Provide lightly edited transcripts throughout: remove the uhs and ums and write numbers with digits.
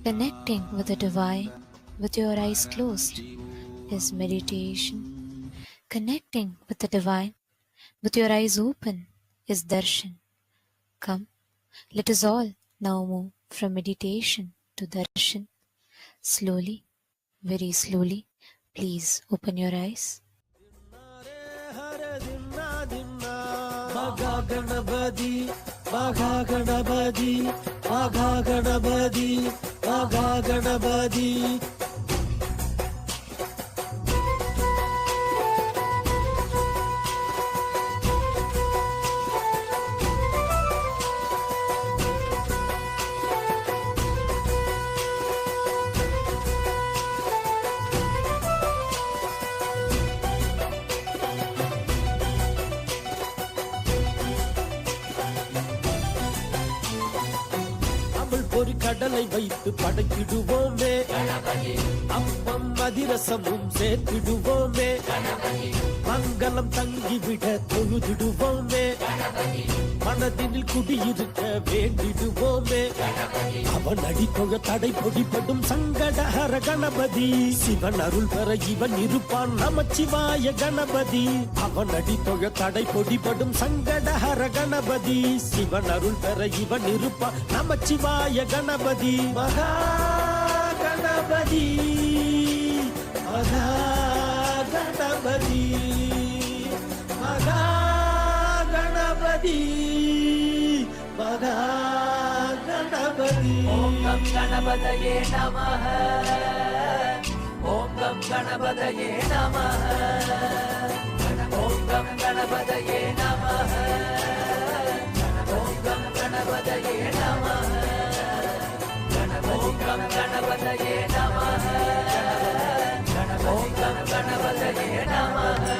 Connecting with the divine with your eyes closed is meditation. Connecting with the divine with your eyes open is darshan. Come, let us all now move from meditation to darshan. Slowly, very slowly, please open your eyes. Bhagaganabadi, Bhagaganabadi, Bhagaganabadi, Bhagaganabadi. ஒரு கடலை வைத்து படைத்திடுவோமே, அப்பம் அதிரசமும் சேர்த்திடுவோமே, மங்களம் தங்கிவிட தொழுதிடுவோமே, மனதினில் குடியிருக்க வேண்டிடுவோமே. அவன் அடித்தொழ தடை பொடிப்படும் சங்கடஹர கணபதி, சிவன் அருள் பெற இவன் இருப்பான் நமச்சிவாய கணபதி. அவன் அடித்தொழ தடை பொடிப்படும் சங்கடஹர கணபதி, சிவன் அருள் பெற இவன் இருப்பான் நமச்சிவாய கணபதி. மகா கணபதி, மகா கணபதி, மகா கணபதி, மகா கணபதி. ஓம் கம் கணபதயே நமஹ, ஓம் கம் கணபதயே நமஹ, ஓம் கம் கணபதயே நமஹ, ஓம் கம் கணபதயே நமஹ, ஓம் கம் கணபதயே நமஹ, ஓம் கம் கணபதயே நமஹ.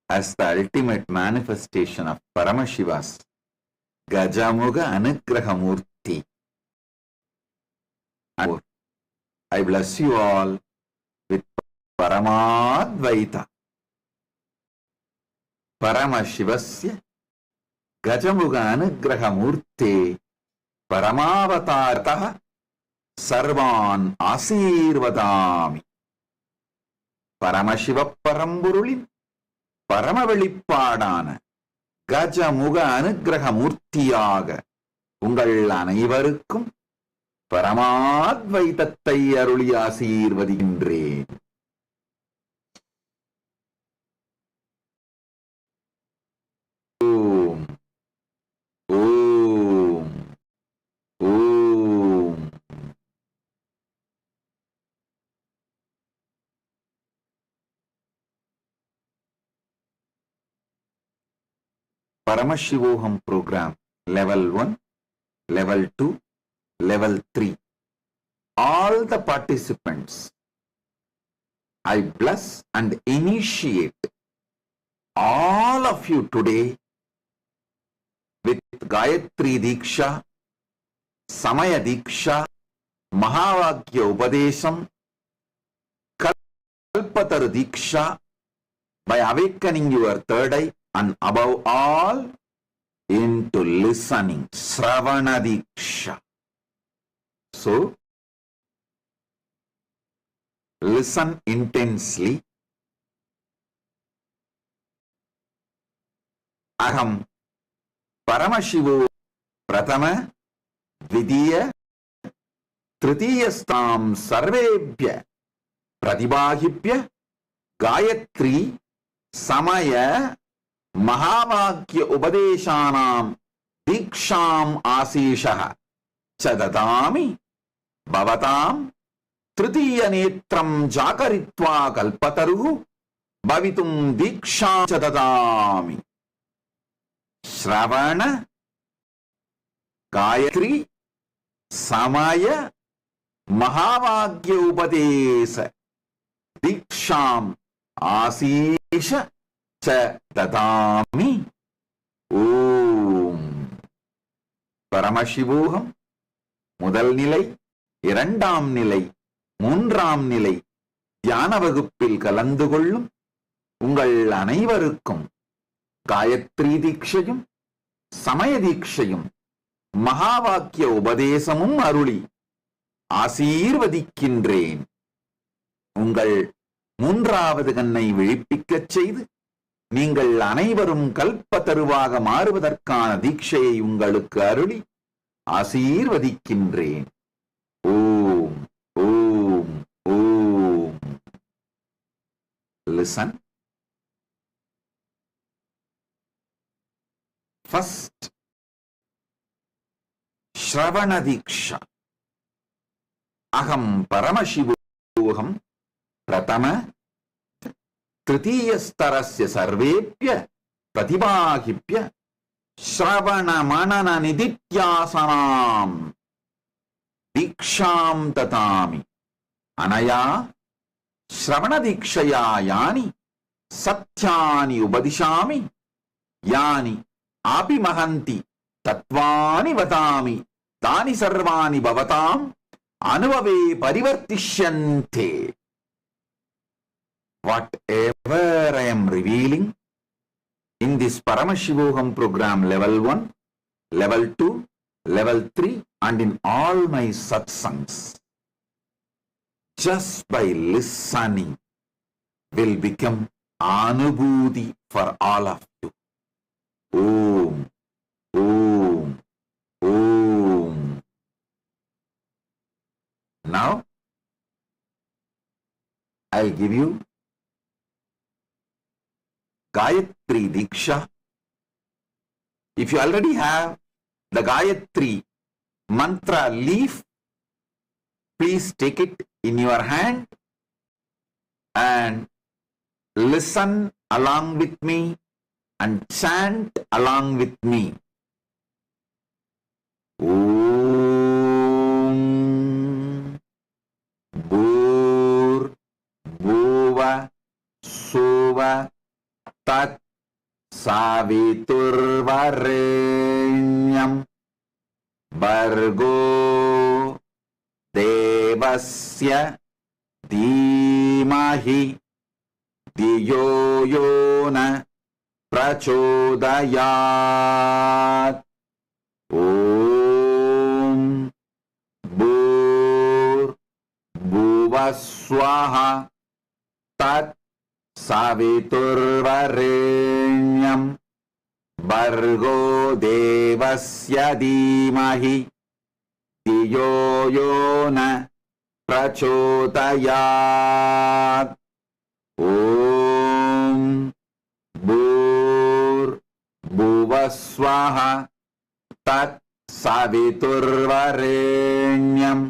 as the ultimate manifestation of Paramashiva's Gajamuga Anugrahamurti. I bless you all with Paramadvaita. Paramashivasya Gajamuga Anugrahamurti Paramavatataha Sarvan Asirvadami. Paramashiva Paramburulin Paramavelipadana Gajamuga Anugrahamurtiyaga Ungal அனைவருக்கும் பரமாத்வைதத்தை அருளி ஆசீர்வதிக்கின்றேன். ஓம் ஓம் ஓம். Paramashivoham program level 1, level 2, level 3. All the participants, I bless and initiate all of you today with Gayatri Diksha, Samaya Diksha, Mahavakya Upadesham, Kalpataru Diksha, by awakening your third eye and above all into listening, Sravana Diksha. So, listen intensely. Aham Paramashivo Pratama Vidiya Tritiyastam Sarvebhya Pratibahibhya Gayatri Samaya Mahavakya Upadeshanam Diksham Asishaha Chadadami Bhavatam Tritiya Netram Jakaritva Kalpataru Bhavitum Diksham Chadadami. Shravana Gayatri Samaya Mahavakya Upadesa Diksham Asisha Chadadami. Om Paramashivoham முதல் நிலை, இரண்டாம் நிலை, மூன்றாம் நிலை தியான வகுப்பில் கலந்து கொள்ளும் உங்கள் அனைவருக்கும் காயத்ரி தீட்சையும் சமய தீட்சையும் மகாவாக்கிய உபதேசமும் அருளி ஆசீர்வதிக்கின்றேன். உங்கள் மூன்றாவது கண்ணை விழிப்பிக்கச் செய்து நீங்கள் அனைவரும் கல்பத்தருவாக மாறுவதற்கான தீட்சையை உங்களுக்கு அருளி ஆசீர்வதிக்கின்றேன். ஓம் ஓம் ஓம். Listen. First, Shravana Diksha. Aham Paramashivoham Pratama Tritiyastarasya Sarvebhya Pratibahibhya Shravana Manana Nidityasanam Diksham Tatami. Anaya Shravana Dikshaya Yani Satyani Ubadishami Yani Api Mahanti Tatvani Vadami Tani Sarvani Bhavatam Anuvave Parivartishyante. Whatever I am revealing in this Paramashivoham program level 1, level 2, level 3 and in all my satsangs, just by listening will become Anubhuti for all of you. Om, Om, Om. Now, I'll give you Gayatri Diksha. If you already have the Gayatri mantra leaf, please take it in your hand and listen along with me and chant along with me. Om Bhur Bhuva Sova tat saviturvarenyam bargo devasya dhimahi diyo yona prachodayat. Om Bhur Bhuvaswaha Tat Saviturvarenyam Bargo Devasya Dhimahi Diyo Yona Prachodayat. Om Bhur Bhuvaswaha Tat Saviturvarenyam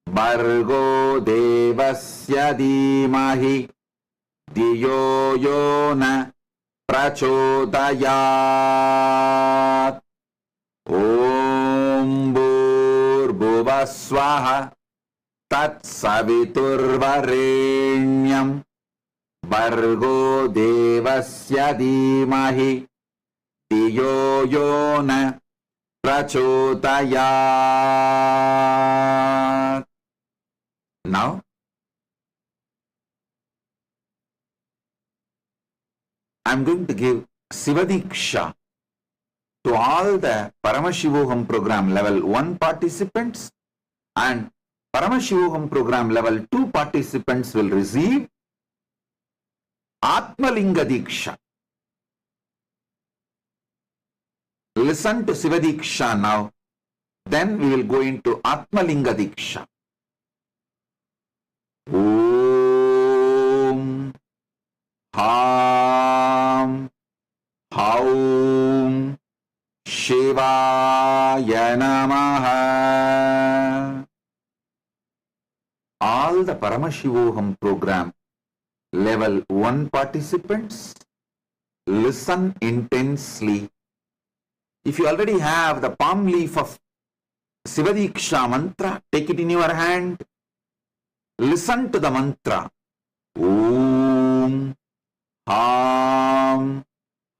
Bargo Devasya Dhimahi Diyo Yona Prachodayat. Om Bhuvaswaha Tat Saviturvarenyam Bargo Devasya Dhimahi Diyo Yona Prachodayat. Now, I'm going to give Shiva Diksha to all the Paramashivoham program level 1 participants, and Paramashivoham program level 2 participants will receive Atmalinga Diksha. Listen to Shiva Diksha now, then we will go into Atmalinga Diksha. Om Ham Haum Shivaya Namaha. All the Paramashivoham program level 1 participants, listen intensely. If you already have the palm leaf of Shiva Diksha mantra, take it in your hand. Listen to the mantra. Om Ham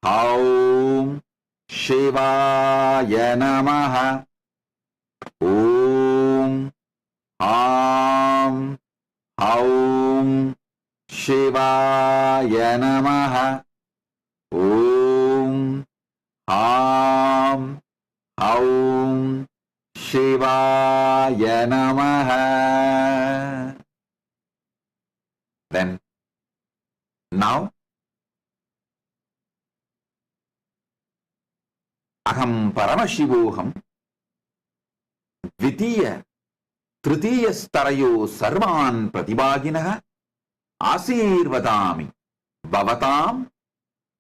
Haum Shivaya Namaha. Om Ham Haum Shivaya Namaha. Om Ham Haum Shivaya Namaha. Then, now, Aham Paramashivoham Dvitiya Tritiya Starayo Sarvan Pratibhaginaha Asirvadami Bhavatam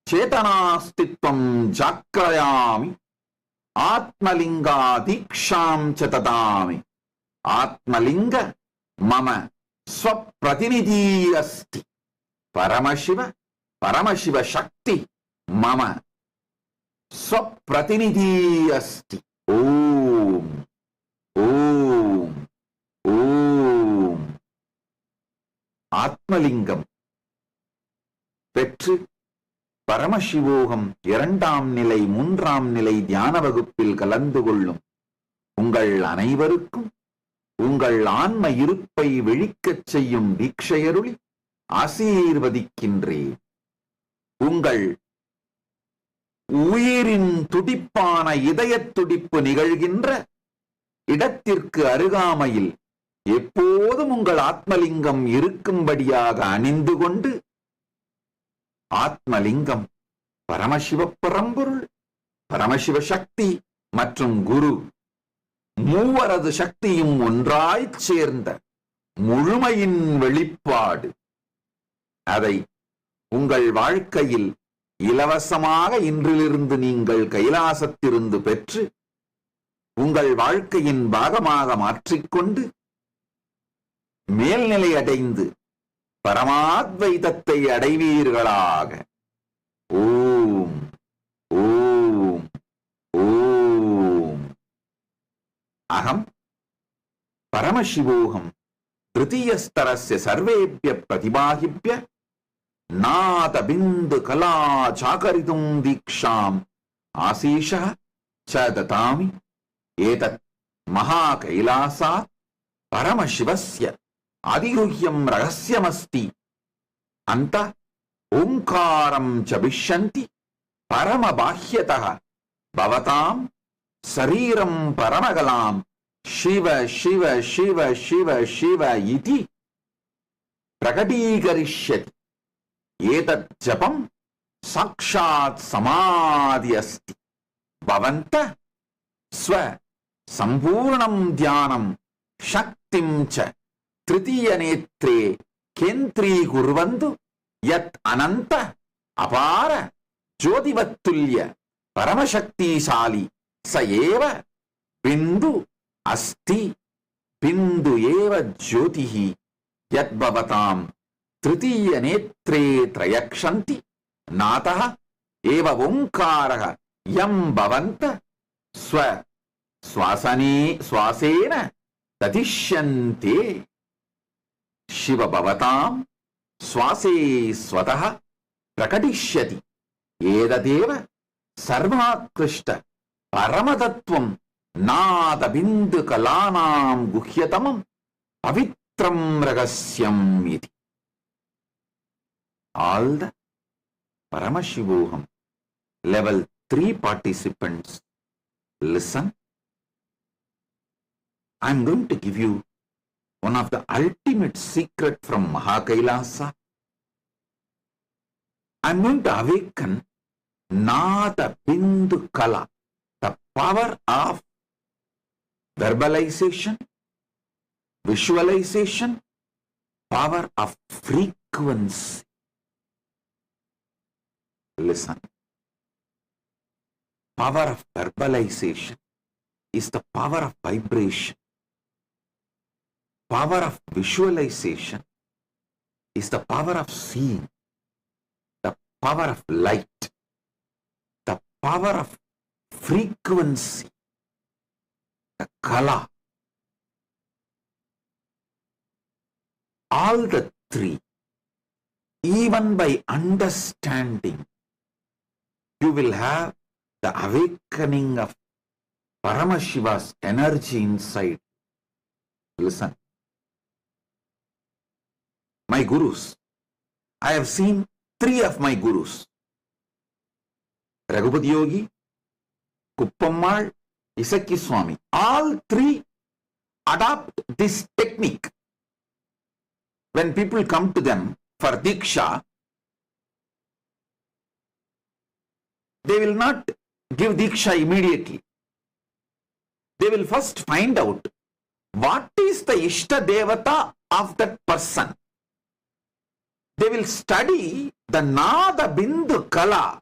Chetanastitvam Jakrayami Atmalinga Diksham Chatadami. Atmalinga Mama Swapratinidhi Asti. Paramashiva Shakti Mama Swapratinidhi Asti. Om Om Om. Atmalingam பெற்று பரமசிவோகம் 2ஆம் நிலை 3ஆம் நிலை தியான வகுப்பில் கலந்து கொள்ளும் உங்கள் அனைவருக்கும் உங்கள் ஆன்ம இருப்பை விழிக்கச் செய்யும் தீட்சையருளி ஆசீர்வதிக்கின்றேன். உங்கள் உயிரின் துடிப்பான இதயத் துடிப்பு நிகழ்கின்ற இடத்திற்கு அருகாமையில் எப்போதும் உங்கள் ஆத்மலிங்கம் இருக்கும்படியாக அணிந்து கொண்டு, ஆத்மலிங்கம் பரமசிவ பரம்பொருள், பரமசிவ சக்தி மற்றும் குரு மூவரது சக்தியும் ஒன்றாய்ச் சேர்ந்த முழுமையின் வெளிப்பாடு. அதை உங்கள் வாழ்க்கையில் இலவசமாக இன்றிலிருந்து நீங்கள் கைலாசத்திலிருந்து பெற்று உங்கள் வாழ்க்கையின் பாகமாக மாற்றிக்கொண்டு மேல்நிலை அடைந்து பரமாத்வைதத்தை அடைவீர்களாக. ஓம் ஓம் ஓம். அகம் பரமசிவோகம் திருத்தீயஸ்தரஸ்ய சர்வேப்ய பிரதிபாகிப்ய Nada bindu kala chakaritum diksham asisha chadatami etat MahaKailasa Paramashivasya Adiruhyam Rahasyamasti Anta Omkaram Chabishyanti Paramabhahyataha Bhavatam Sariram Paramagalam Shiva Shiva Shiva Shiva Shiva Iti Prakatikarishyati Etat Japam Sakshat Samadhi Asti Bhavanta Swa Sampurnam Dhyanam Shaktim Cha Tritiya Netre Kentri Kurvandu Yat Ananta Apara Jyotivattulya Paramashakti Sali Sayeva Bindu Asti Bindu Eva Jyotihi Yat Bhavatam Tritiya Netre Trayakshanti Nataha Eva Omkaraha Yam Bhavanta Swa Swasena Tatishyante Shiva Bhavatam Swase Swataha Prakatishyati Edadeva Sarvakrishta Paramatatvam Nada Bindu Kalanam Guhyatamam Pavitram Ragasyam Iti. All the Paramashivoham level 3 participants listen. I am going to give you one of the ultimate secret from MahaKailasa. I am going to awaken Nada Bindu Kala, the power of verbalization, visualization, power of frequency. Listen. Power of verbalization is the power of vibration. Power of visualization is the power of seeing, the power of light, the power of frequency, the kala. All the three, even by understanding, you will have the awakening of Paramashiva's energy inside. Listen. My gurus. I have seen 3 of my gurus. Raghupati Yogi, Kuppammal, Isakki Swami. All 3 adopt this technique. When people come to them for Diksha, they will not give Diksha immediately. They will first find out what is the Ishta Devata of that person. They will study the Nada Bindu Kala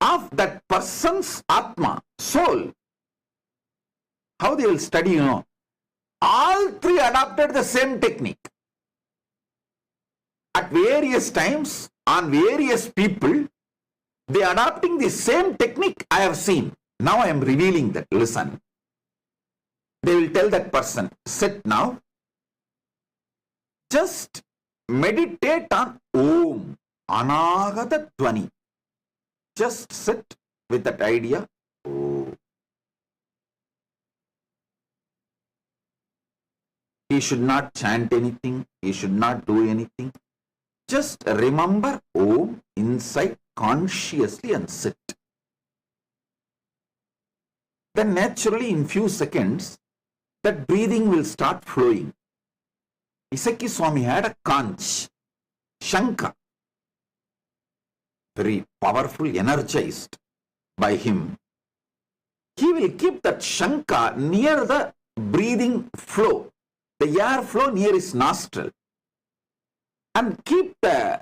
of that person's Atma, soul. How they will study, you know? All 3 adopted the same technique. At various times, on various people, they are adopting the same technique I have seen. Now I am revealing that. Listen. They will tell that person, sit now. Just meditate on Om, Anagata Dvani. Just sit with that idea. Om. He should not chant anything. He should not do anything. Just remember Om inside consciously and sit. Then naturally in few seconds, that breathing will start flowing. Isakki Swami had a conch, Shankha, very powerful, energized by him. He will keep that Shankha near the breathing flow, the air flow near his nostril, and keep the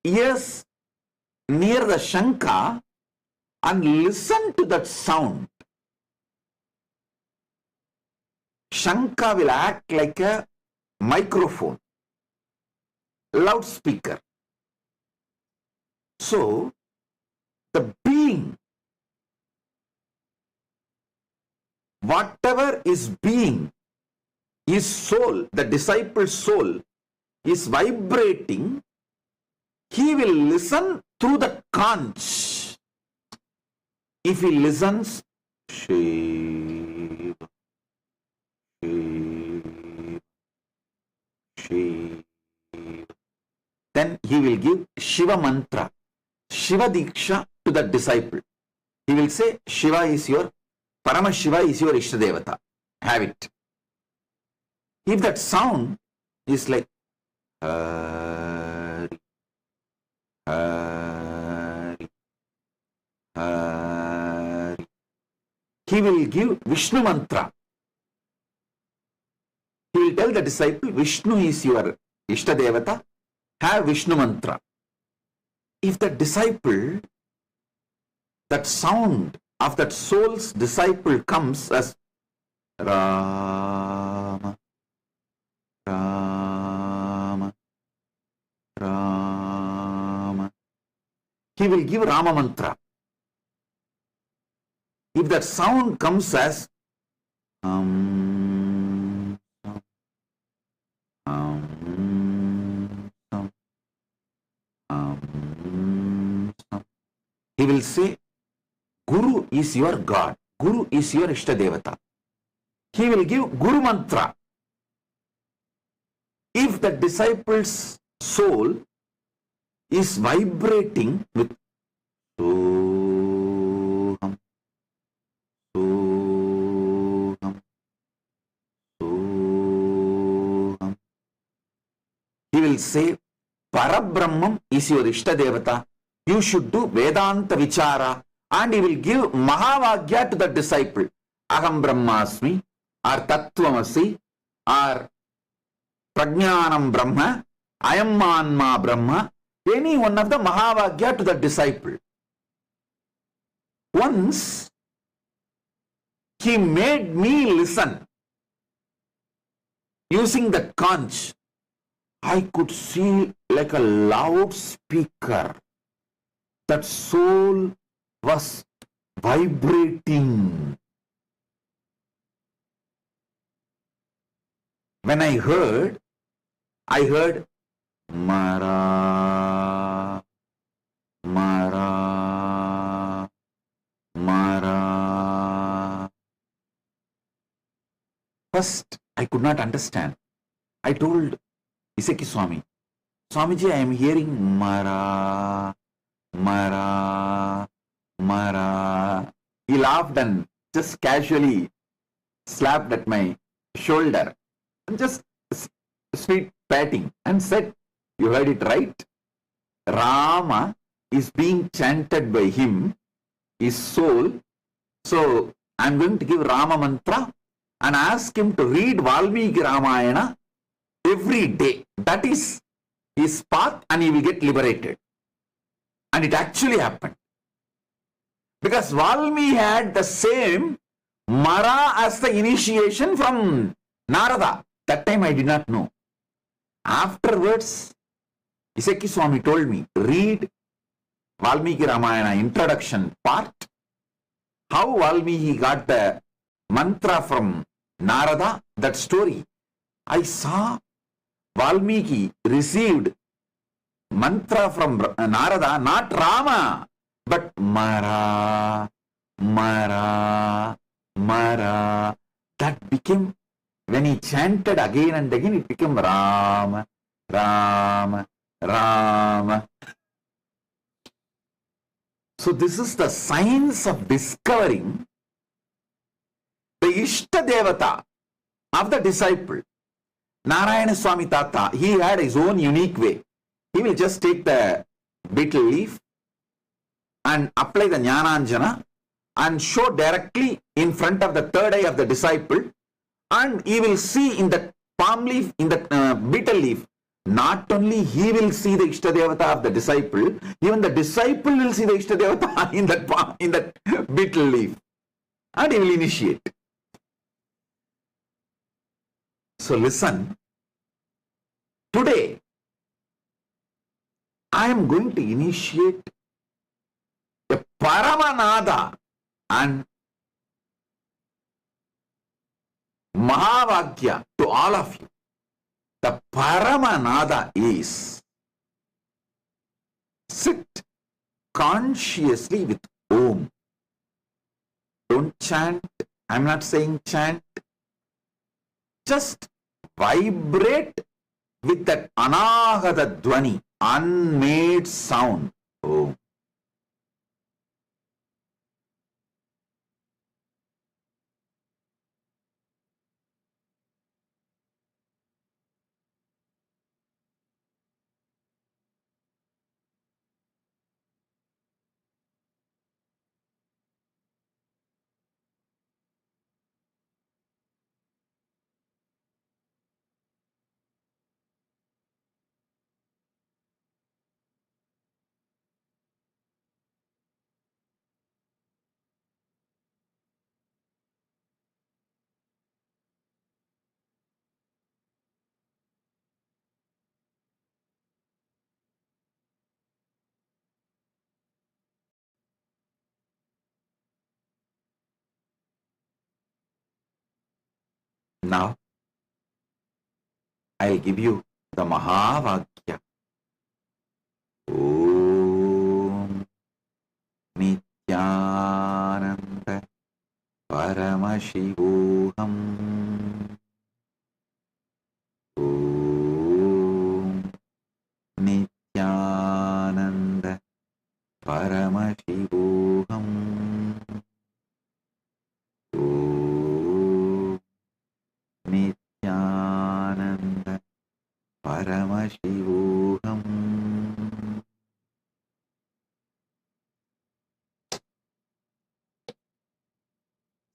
ears near the Shankha and listen to that sound. Shankha will act like a microphone, loudspeaker. So, the being, whatever is being, his soul, the disciple's soul, is vibrating he will listen through the conch. If he listens, Shiva, Shiva, Shiva, then he will give Shiva mantra, Shiva Diksha to the disciple. He will say, Shiva is your, Paramashiva is your Ishtadevata. Have it. If that sound is like Hari, Hari, Hari, he will give Vishnu mantra. He will tell the disciple, Vishnu is your Ishtadevata, have Vishnu mantra. If the disciple, that sound of that soul's disciple comes as Rama, Rama, Rama, he will give Rama mantra. If that sound comes as he will say, Guru is your God. Guru is your Ishtadevata. He will give Guru mantra. If the disciple's soul is vibrating with Soham, Soham, Soham, he will say, Parabrahmam is your Ishtadevata. You should do Vedanta Vichara. And he will give Mahavagya to the disciple. Aham Brahmasmi, or Tattvamasi, or Prajnanam Brahma, Ayam Manma Brahma, any one of the Mahavagya to the disciple. Once he made me listen using the conch. I could see like a loudspeaker. That soul was vibrating. When I heard Mara, Mara, Mara. First, I could not understand. I told Iseki Swami, Swamiji, I am hearing Mara, Mara, Mara. He laughed and just casually slapped at my shoulder and just sweet patting and said, you heard it right. Rama is being chanted by him, his soul. So I'm going to give Rama mantra and ask him to read Valmiki Ramayana every day. That is his path and he will get liberated. And it actually happened. Because Valmiki had the same Mara as the initiation from Narada. That time I did not know. Afterwards, Iseki Swami told me, read Valmiki Ramayana introduction part, how Valmiki got the mantra from Narada, that story. I saw Valmiki received mantra from Narada, not Rama, but Mara, Mara, Mara. That became, when he chanted again and again, it became Rama, Rama, Rama. So this is the science of discovering the Ishta Devata of the disciple. Narayana Swami Tata, he had his own unique way. He will just take the betel leaf and apply the Jnananjana and show directly in front of the third eye of the disciple, and he will see in the palm leaf, in the betel leaf, not only he will see the Ishtadevata of the disciple, even the disciple will see the Ishtadevata in that betel leaf, and he will initiate. So listen, today I am going to initiate a Paramanada and Mahavagya to all of you. The Paramanada is Sit consciously with Om. Don't chant. I'm not saying chant. Just vibrate with that anahata dwani, unmade sound. Om. Now, I'll give you the Mahavakya. Om Nithyananda Paramashivam. Om Nithyananda Paramashivam. Om Nithyananda Paramashivam.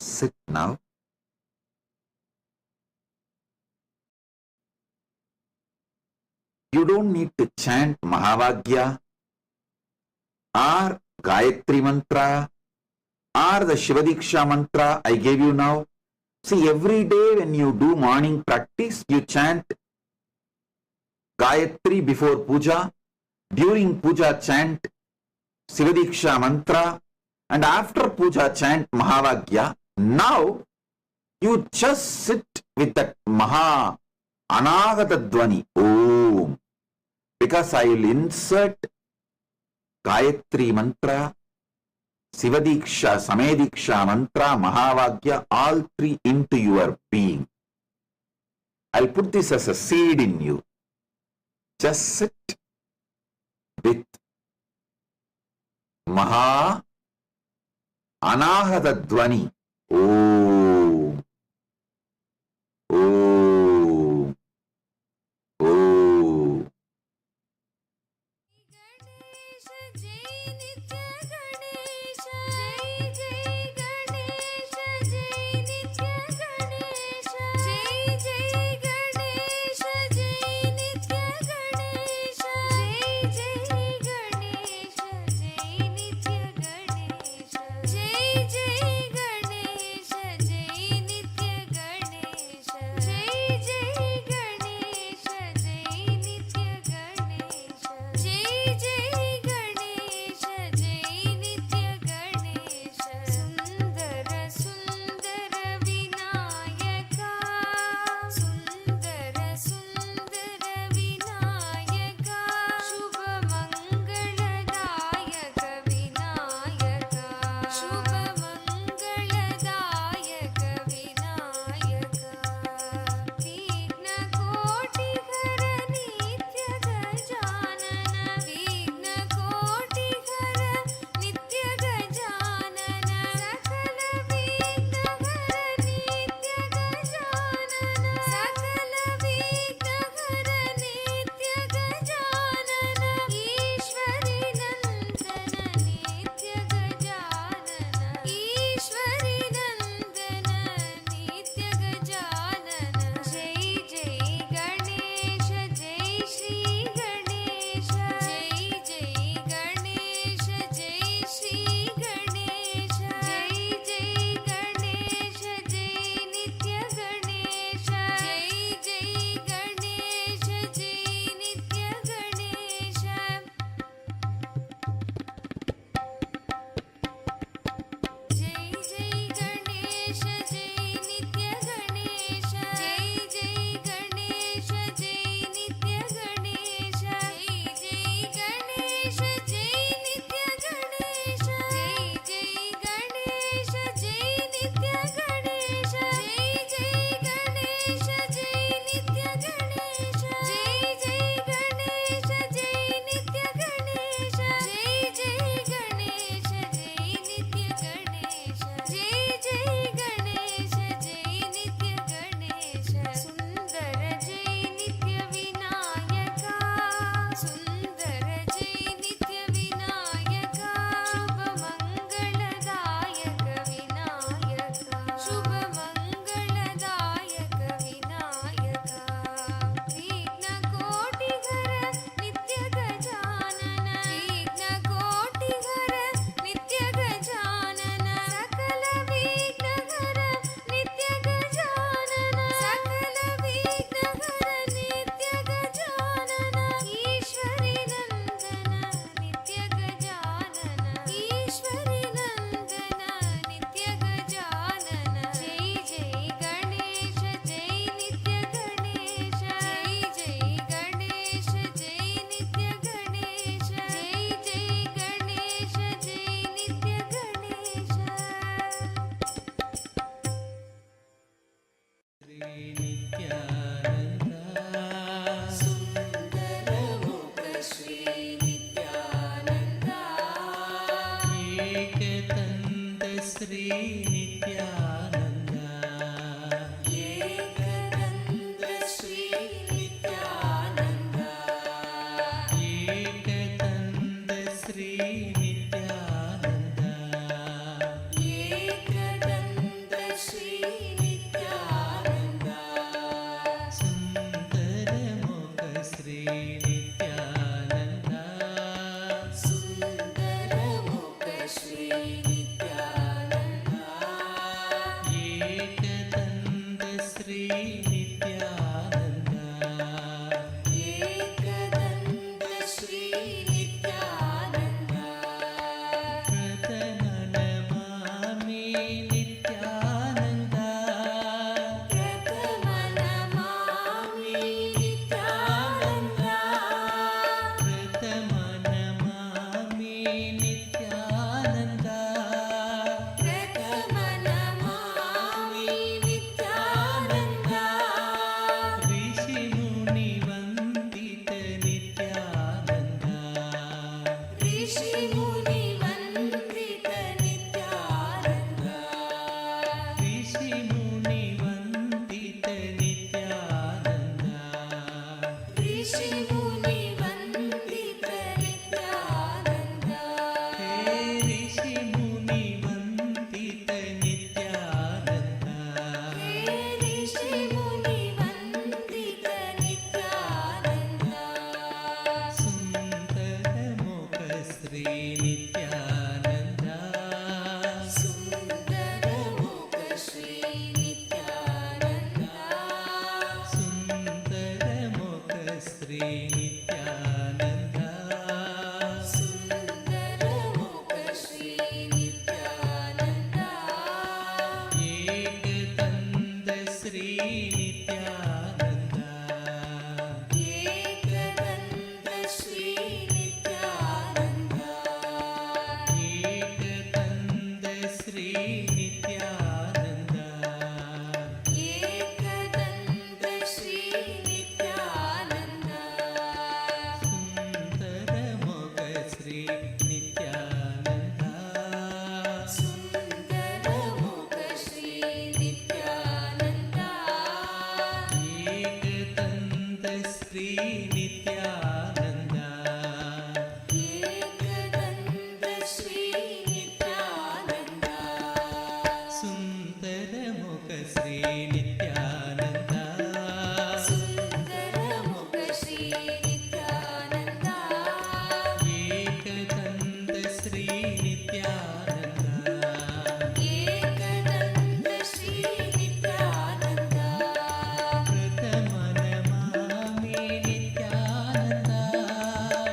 Sit now. You don't need to chant Mahavagya or Gayatri mantra or the Shiva Diksha mantra I gave you now. See, every day when you do morning practice, you chant Gayatri before puja. During puja, chant Shiva Diksha mantra. And after puja, chant Mahavagya. Now, you just sit with that Maha Anagata Dwani, Om. Because I will insert Gayatri mantra, Shiva Diksha, Samediksha mantra, Mahavagya, all three into your being. I'll put this as a seed in you. Just sit with Maha Anahata Dwani. Om. Om. Om. Sri Nithyananda Ekadanda Sri Nithyananda Ekadanda Sri Nithyananda Ekadanda Sri Nithyananda Sundaramukha Sri Nithyananda Sundaramukha Sri Nithyananda Ekadanda Sri Nithyananda Ekadanda Sri Nithyananda Prathamanamami Nithyananda Prathamanamami Nithyananda Prathamanamami Nithyananda Prathamanamami Nithyananda Rishi Muni Vandita Nithyananda Rishi Muni Vandita Nithyananda Rishi Muni Vandita Nithyananda Rishi Muni Vandita Nithyananda Hey Rishi Muni Vandita Nithyananda Hey Rishi Muni Vandita Nithyananda Sundaramukha Sri Nithyananda Sundaramukha Sri Nithyananda Sundaramukha Sri Nithyananda Sundaramukha Sri Nithyananda Ekadanda Sri Nithyananda Ekadanda Sri Nithyananda Ekadanda Sri Nithyananda Ekadanda Sri Nithyananda Sundaramukha Sri Nithyananda Sundaramukha Sri Nithyananda Ekadanda Sri Nithyananda Ekadanda Sri Nithyananda Sundaramukha Sri Nithyananda Sundaramukha Sri Nithyananda Ekadanda Sri Nithyananda Ekadanda Sri Nithyananda Prathamanamami Nithyananda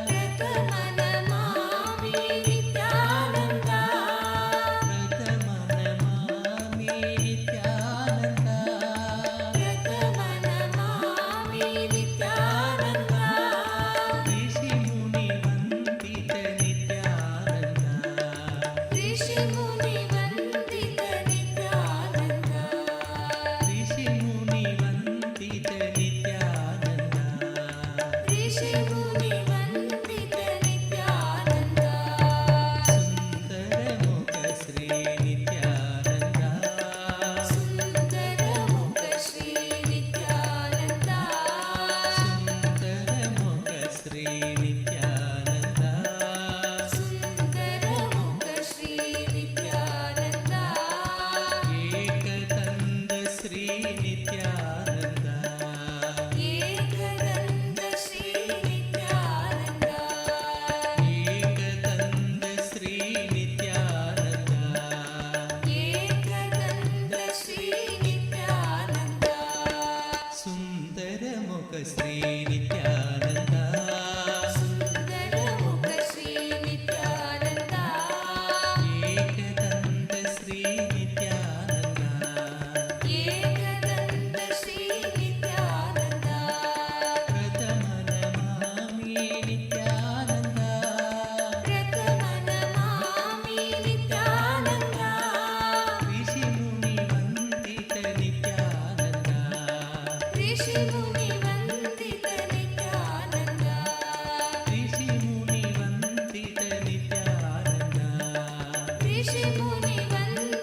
Prathamanamami Nithyananda Prathamanamami Nithyananda Prathamanamami Nithyananda Rishi Muni Vandita Nithyananda Rishi Muni Vandita Nithyananda Rishi Muni Vandita Nithyananda Rishi Muni Vandita Nithyananda Sundaramukha Sri Nithyananda Sundaramukha Sri Nithyananda Sundaramukha Sri Nithyananda Sundaramukha Sri Nithyananda Ekadanda Sri Nithyananda Ekadanda Sri Nithyananda Ekadanda Sri Nithyananda Ekadanda Sri Nithyananda Sundaramukha Sri Nithyananda Sundaramukha Sri Nithyananda Ekadanda Sri Nithyananda Ekadanda Sri Nithyananda Prathamanamami Nithyananda Prathamanamami Nithyananda Rishi Muni Vandita Nithyananda Rishi Muni Vandita Nithyananda Rishi Muni Vandita Nithyananda Rishi Muni Vandita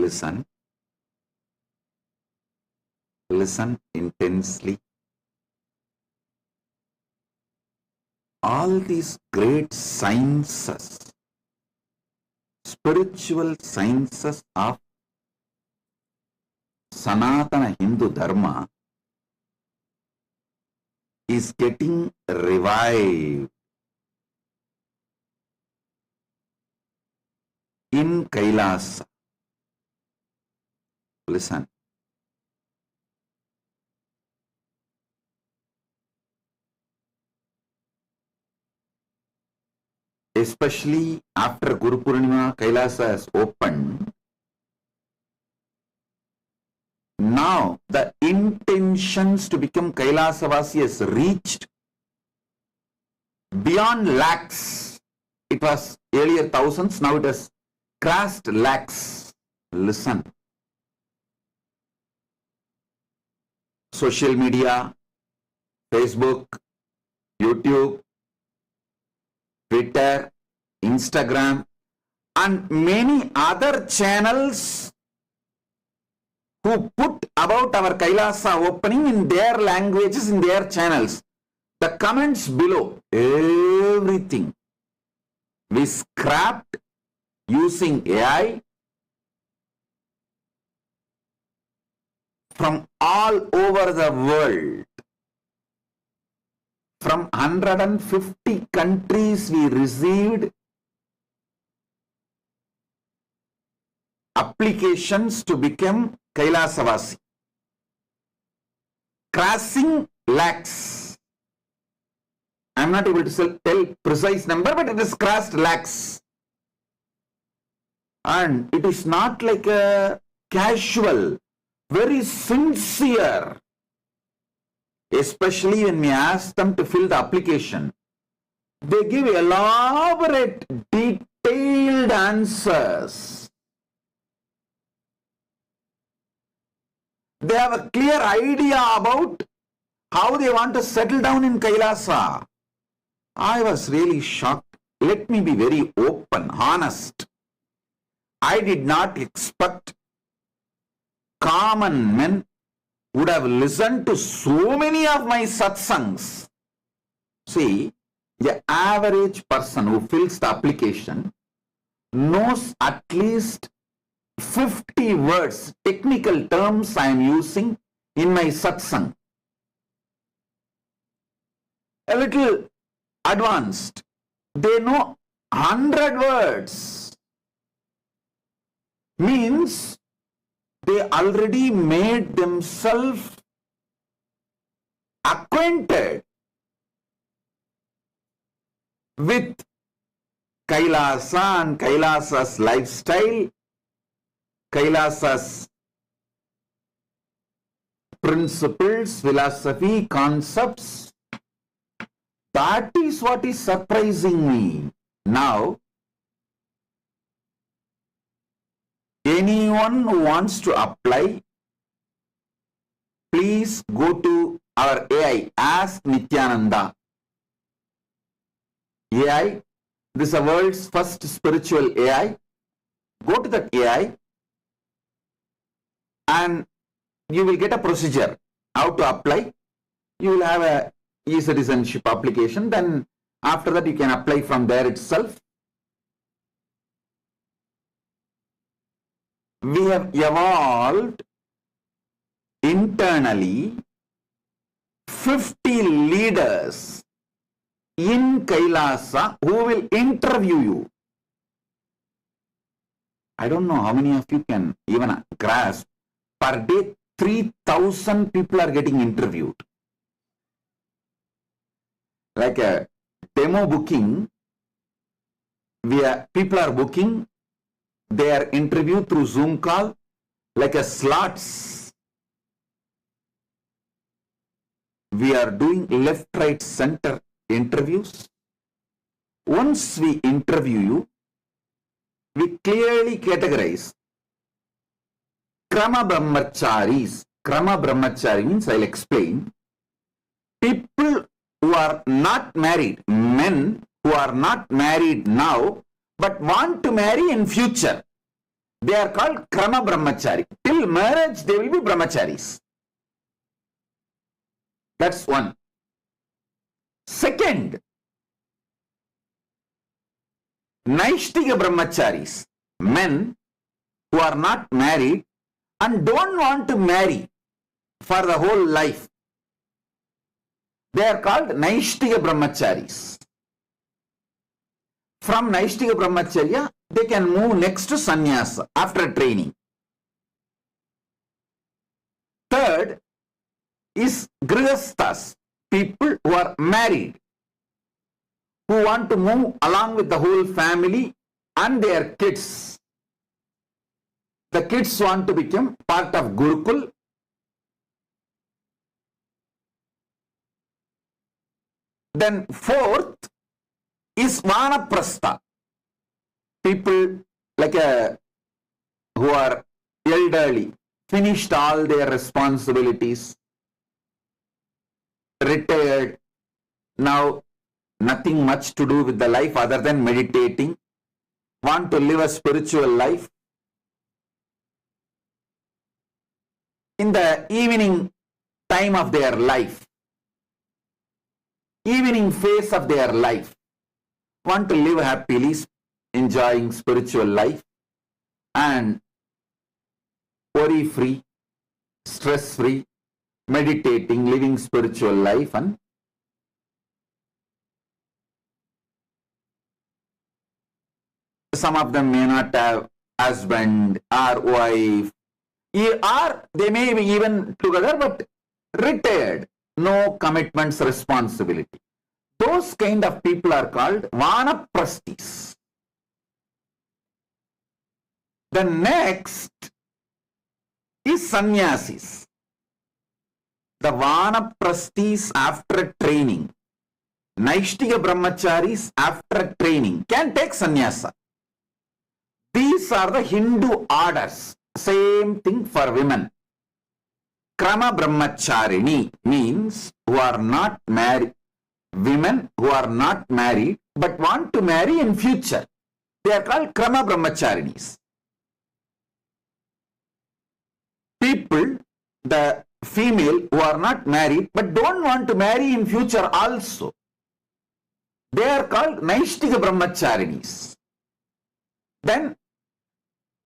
listen. Listen intensely. All these great sciences, spiritual sciences of Sanatana Hindu Dharma is getting revived in Kailasa. Listen. Especially after Guru Purnima, Kailasa has opened. Now the intentions to become Kailasavasi has reached beyond lakhs. It was earlier thousands, now it has crossed lakhs. Listen. Social media, Facebook, YouTube, Twitter, Instagram, and many other channels who put about our Kailasa opening in their languages, in their channels. The comments below, everything we scrapped using AI from all over the world. From 150 countries we received applications to become Kailasavasi, crossing lakhs. I am not able to tell precise number, but it is crossed lakhs. And it is not like a casual, very sincere. Especially when we ask them to fill the application, they give elaborate, detailed answers. They have a clear idea about how they want to settle down in Kailasa. I was really shocked. Let me be very open, honest. I did not expect common men would have listened to so many of my satsangs. See, the average person who fills the application knows at least 50 words, technical terms I am using in my satsang. A little advanced. They know 100 words. Means they already made themselves acquainted with Kailasa and Kailasa's lifestyle, Kailasa's principles, philosophy, concepts. That is what is surprising me. Now, anyone who wants to apply, please go to our AI, Ask Nithyananda. AI, this is the world's first spiritual AI. Go to that AI and you will get a procedure how to apply. You will have a e-citizenship application. Then after that you can apply from there itself. We have evolved internally 50 leaders in Kailasa who will interview you. I don't know how many of you can even grasp. Per day, 3,000 people are getting interviewed. Like a demo booking, people are booking. They are interviewed through Zoom call, like a slots. We are doing left, right, center interviews. Once we interview you, we clearly categorize Krama Brahmacharis. Krama Brahmachari means, I'll explain. People who are not married, men who are not married now, but want to marry in future. They are called Krama Brahmachari. Till marriage, they will be Brahmacharis. That's one. Second, Naishtiga Brahmacharis, men who are not married and don't want to marry for the whole life. They are called Naishtiga Brahmacharis. From Naishtiga Brahmacharya, they can move next to sannyasa after training. Third is Grihasthas, people who are married, who want to move along with the whole family and their kids. The kids want to become part of Gurukul. Then fourth is Vanaprastha, people like who are elderly, finished all their responsibilities, retired, now nothing much to do with the life other than meditating, want to live a spiritual life. In the evening time of their life, evening phase of their life, want to live happily, enjoying spiritual life and worry-free, stress-free, meditating, living spiritual life. And some of them may not have husband or wife, or they may be even together but retired, no commitments, responsibility. Those kind of people are called Vanaprasthis. The next is Sannyasis. The Vanaprasthis after training, Naishtiga Brahmacharis after training can take sannyasa. These are the Hindu orders. Same thing for women. Krama Brahmacharini means who are not married, women who are not married but want to marry in future. They are called Krama Brahmacharinis. People, the female who are not married but don't want to marry in future also, they are called Naishtiga Brahmacharinis. Then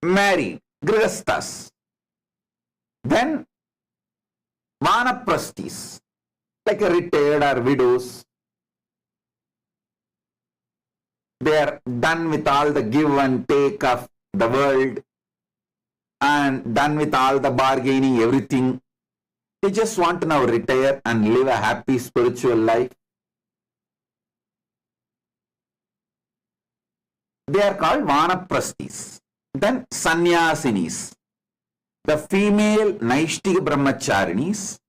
married, Grihasthas. Then Vanaprasthis, like a retired or widows. They are done with all the give and take of the world and done with all the bargaining, everything. They just want to now retire and live a happy spiritual life. They are called Vanaprasthis. Then Sannyasinis, the female Naishtiga Brahmacharinis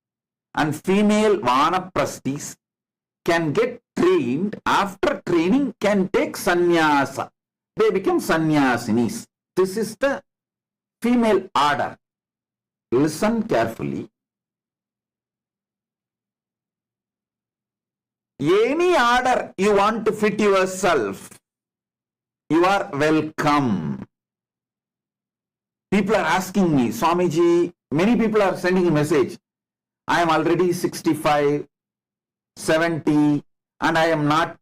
and female Vanaprasthis can get trained. After training, can take sannyasa. They become Sannyasinis. This is the female order. Listen carefully. Any order you want to fit yourself, you are welcome. People are asking me, Swamiji, many people are sending a message. I am already 65, 70, and I am not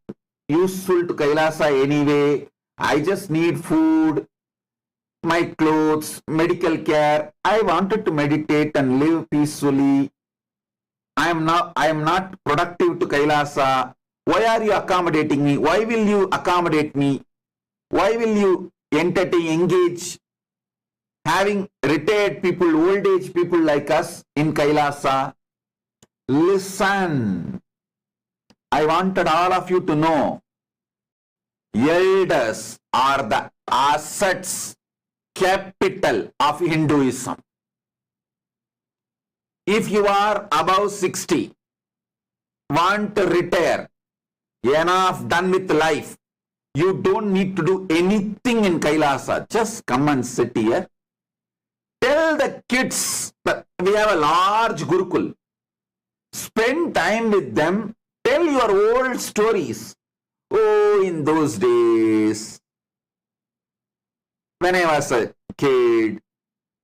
useful to Kailasa anyway. I just need food, my clothes, medical care. I wanted to meditate and live peacefully. I am not productive to Kailasa. Why are you accommodating me? Why will you accommodate me? Why will you entertain, engage having retired people, old age people like us in Kailasa? Listen, I wanted all of you to know, elders are the assets, capital of Hinduism. If you are above 60, want to retire, enough done with life, you don't need to do anything in Kailasa. Just come and sit here. Tell the kids that we have a large Gurukul. Spend time with them. Tell your old stories. Oh, in those days, when I was a kid,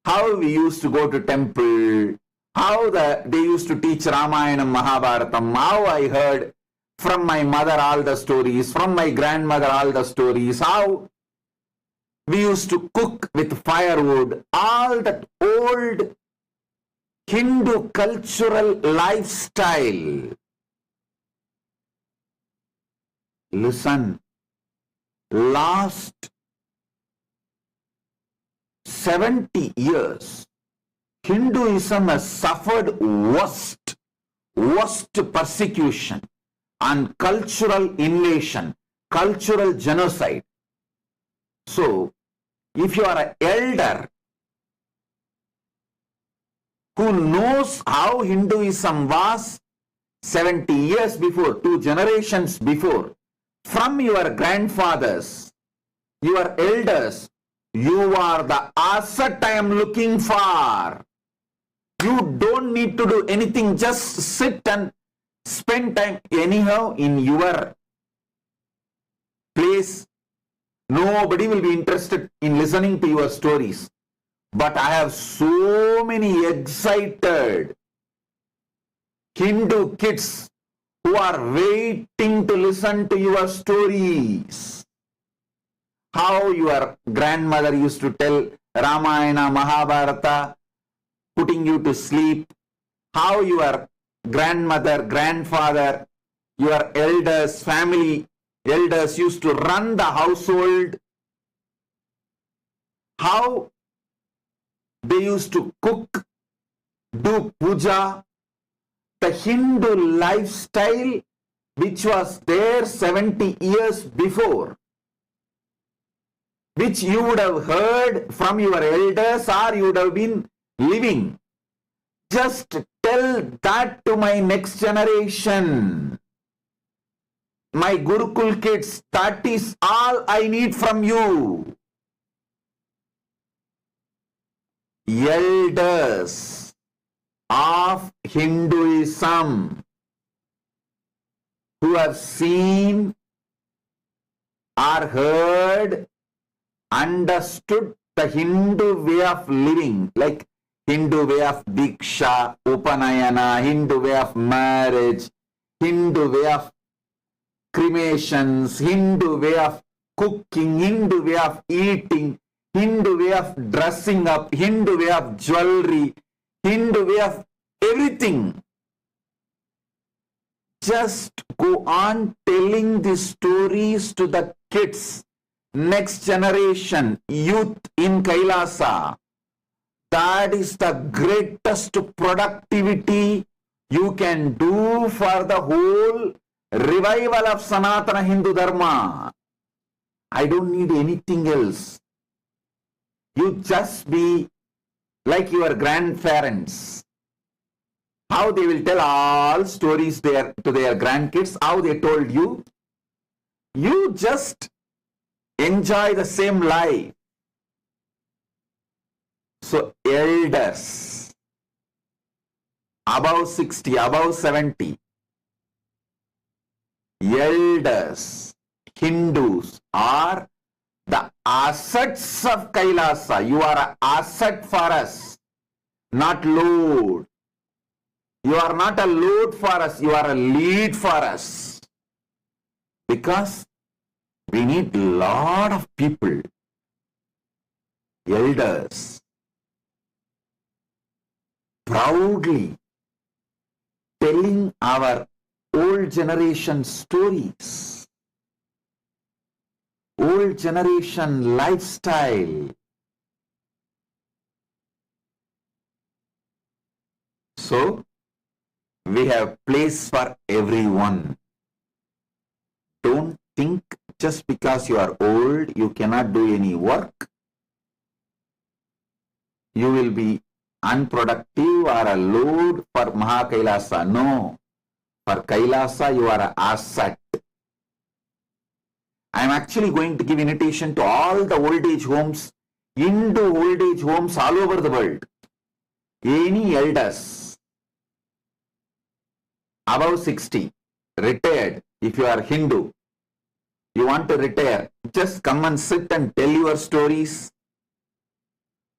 how we used to go to temple, how they used to teach Ramayana and Mahabharatam, how I heard from my mother all the stories, from my grandmother all the stories, how we used to cook with firewood, all that old Hindu cultural lifestyle. Listen, last 70 years, Hinduism has suffered worst persecution and cultural invasion, cultural genocide. So, if you are an elder who knows how Hinduism was 70 years before, 2 generations before, from your grandfathers, your elders, you are the asset I am looking for. You don't need to do anything, just sit and spend time anyhow in your place. Nobody will be interested in listening to your stories. But I have so many excited Hindu kids who are waiting to listen to your stories. How your grandmother used to tell Ramayana, Mahabharata, putting you to sleep. How your grandmother, grandfather, your elders, family elders used to run the household. How they used to cook, do puja. The Hindu lifestyle which was there 70 years before, which you would have heard from your elders or you would have been living. Just tell that to my next generation. My Gurukul kids, that is all I need from you. Elders of Hinduism who have seen or heard, understood the Hindu way of living, like Hindu way of Diksha, Upanayana, Hindu way of marriage, Hindu way of cremations, Hindu way of cooking, Hindu way of eating, Hindu way of dressing up, Hindu way of jewelry, Hindu way of everything. Just go on telling these stories to the kids, next generation, youth in Kailasa. That is the greatest productivity you can do for the whole revival of Sanatana Hindu Dharma. I don't need anything else. You just be like your grandparents. How they will tell all stories to their grandkids, how they told you. You just enjoy the same life. So elders, above 60, above 70, elders, Hindus are the assets of Kailasa. You are an asset for us, not load. You are not a load for us, you are a lead for us. Because we need a lot of people, elders, proudly telling our old generation stories, old generation lifestyle. So, we have place for everyone. Don't think just because you are old, you cannot do any work. You will be unproductive or a load for MahaKailasa. No. For Kailasa, you are an asset. I am actually going to give invitation to all the old age homes, Hindu old age homes all over the world. Any elders above 60, retired, if you are Hindu, you want to retire, just come and sit and tell your stories.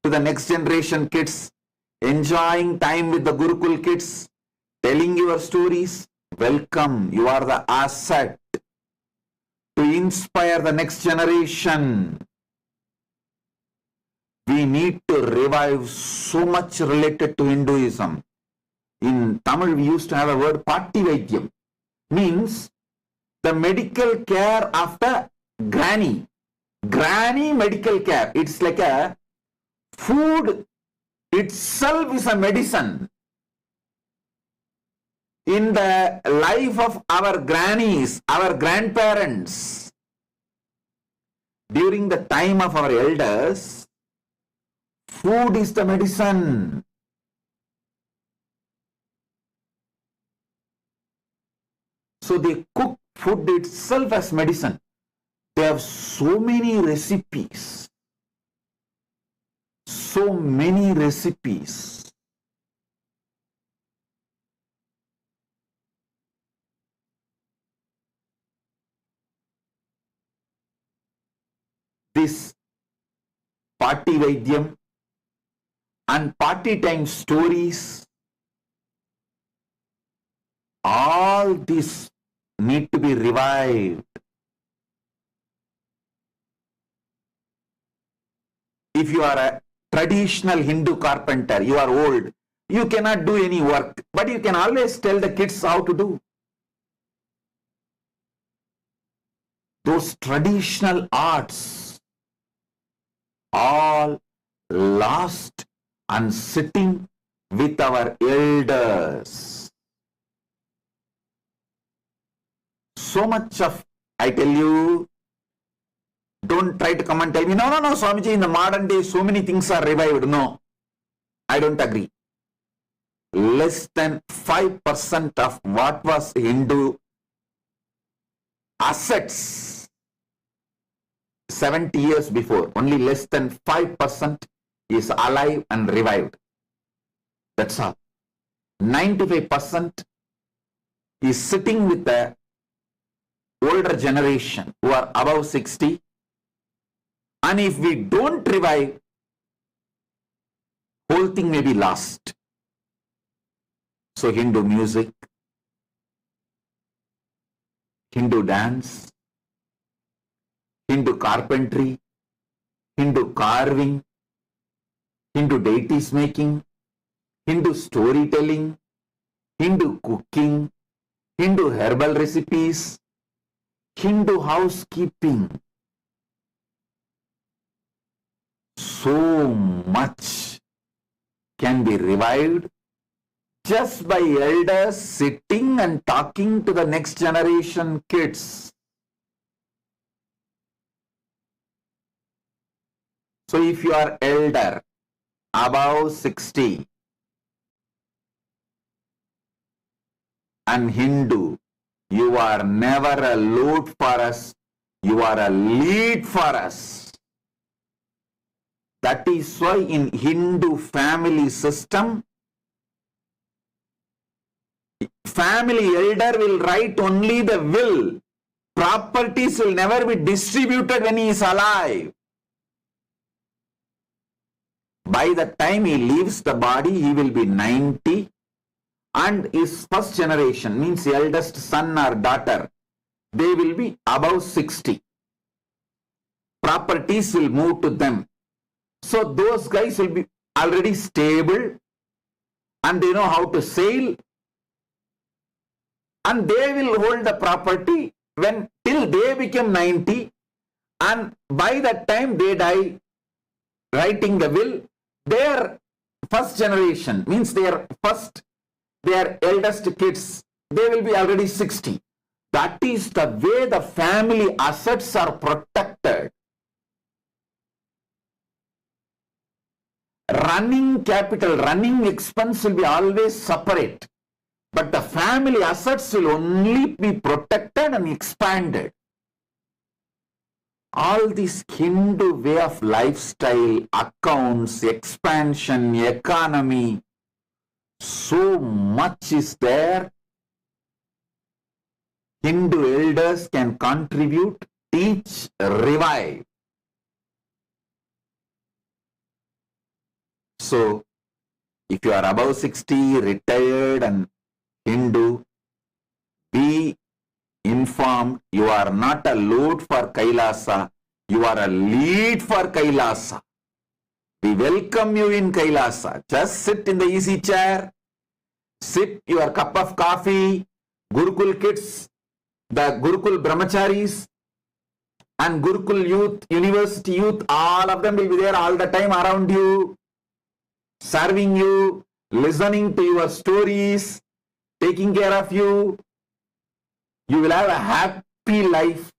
to the next generation kids, enjoying time with the Gurukul kids, telling your stories. Welcome. You are the asset to inspire the next generation. We need to revive so much related to Hinduism. In Tamil, we used to have a word, Patti Vaidyam, means the medical care after granny. Granny medical care. It's like a food itself is a medicine. In the life of our grannies, our grandparents, during the time of our elders, food is the medicine. So they cook food itself as medicine. They have so many recipes. So many recipes. This party Vaidyam and party time stories, all these need to be revived. If you are a traditional Hindu carpenter, you are old, you cannot do any work, but you can always tell the kids how to do. Those traditional arts, all lost and sitting with our elders. So much of, I tell you, don't try to come and tell me, no, Swamiji, in the modern day, so many things are revived. No, I don't agree. Less than 5% of what was Hindu assets 70 years before, only less than 5% is alive and revived. That's all. 95% is sitting with the older generation who are above 60. And if we don't revive, whole thing may be lost. So Hindu music, Hindu dance, Hindu carpentry, Hindu carving, Hindu deities making, Hindu storytelling, Hindu cooking, Hindu herbal recipes, Hindu housekeeping. So much can be revived just by elders sitting and talking to the next generation kids. So if you are elder, above 60, and Hindu, you are never a load for us, you are a lead for us. That is why in Hindu family system, family elder will write only the will. Properties will never be distributed when he is alive. By the time he leaves the body, he will be 90, and his first generation, means the eldest son or daughter, they will be above 60. Properties will move to them. So those guys will be already stable and they know how to sail, and they will hold the property when till they become 90, and by that time they die writing the will. Their first generation, means their eldest kids, they will be already 60. That is the way the family assets are protected. Running capital, running expense will be always separate, but the family assets will only be protected and expanded. All this Hindu way of lifestyle, accounts, expansion, economy, so much is there. Hindu elders can contribute, teach, revive. So, if you are above 60, retired and Hindu, be informed you are not a load for Kailasa, you are a lead for Kailasa. We welcome you in Kailasa. Just sit in the easy chair, sip your cup of coffee, Gurukul kids, the Gurukul brahmacharis and Gurukul youth, university youth, all of them will be there all the time around you, serving you, listening to your stories, taking care of you. You will have a happy life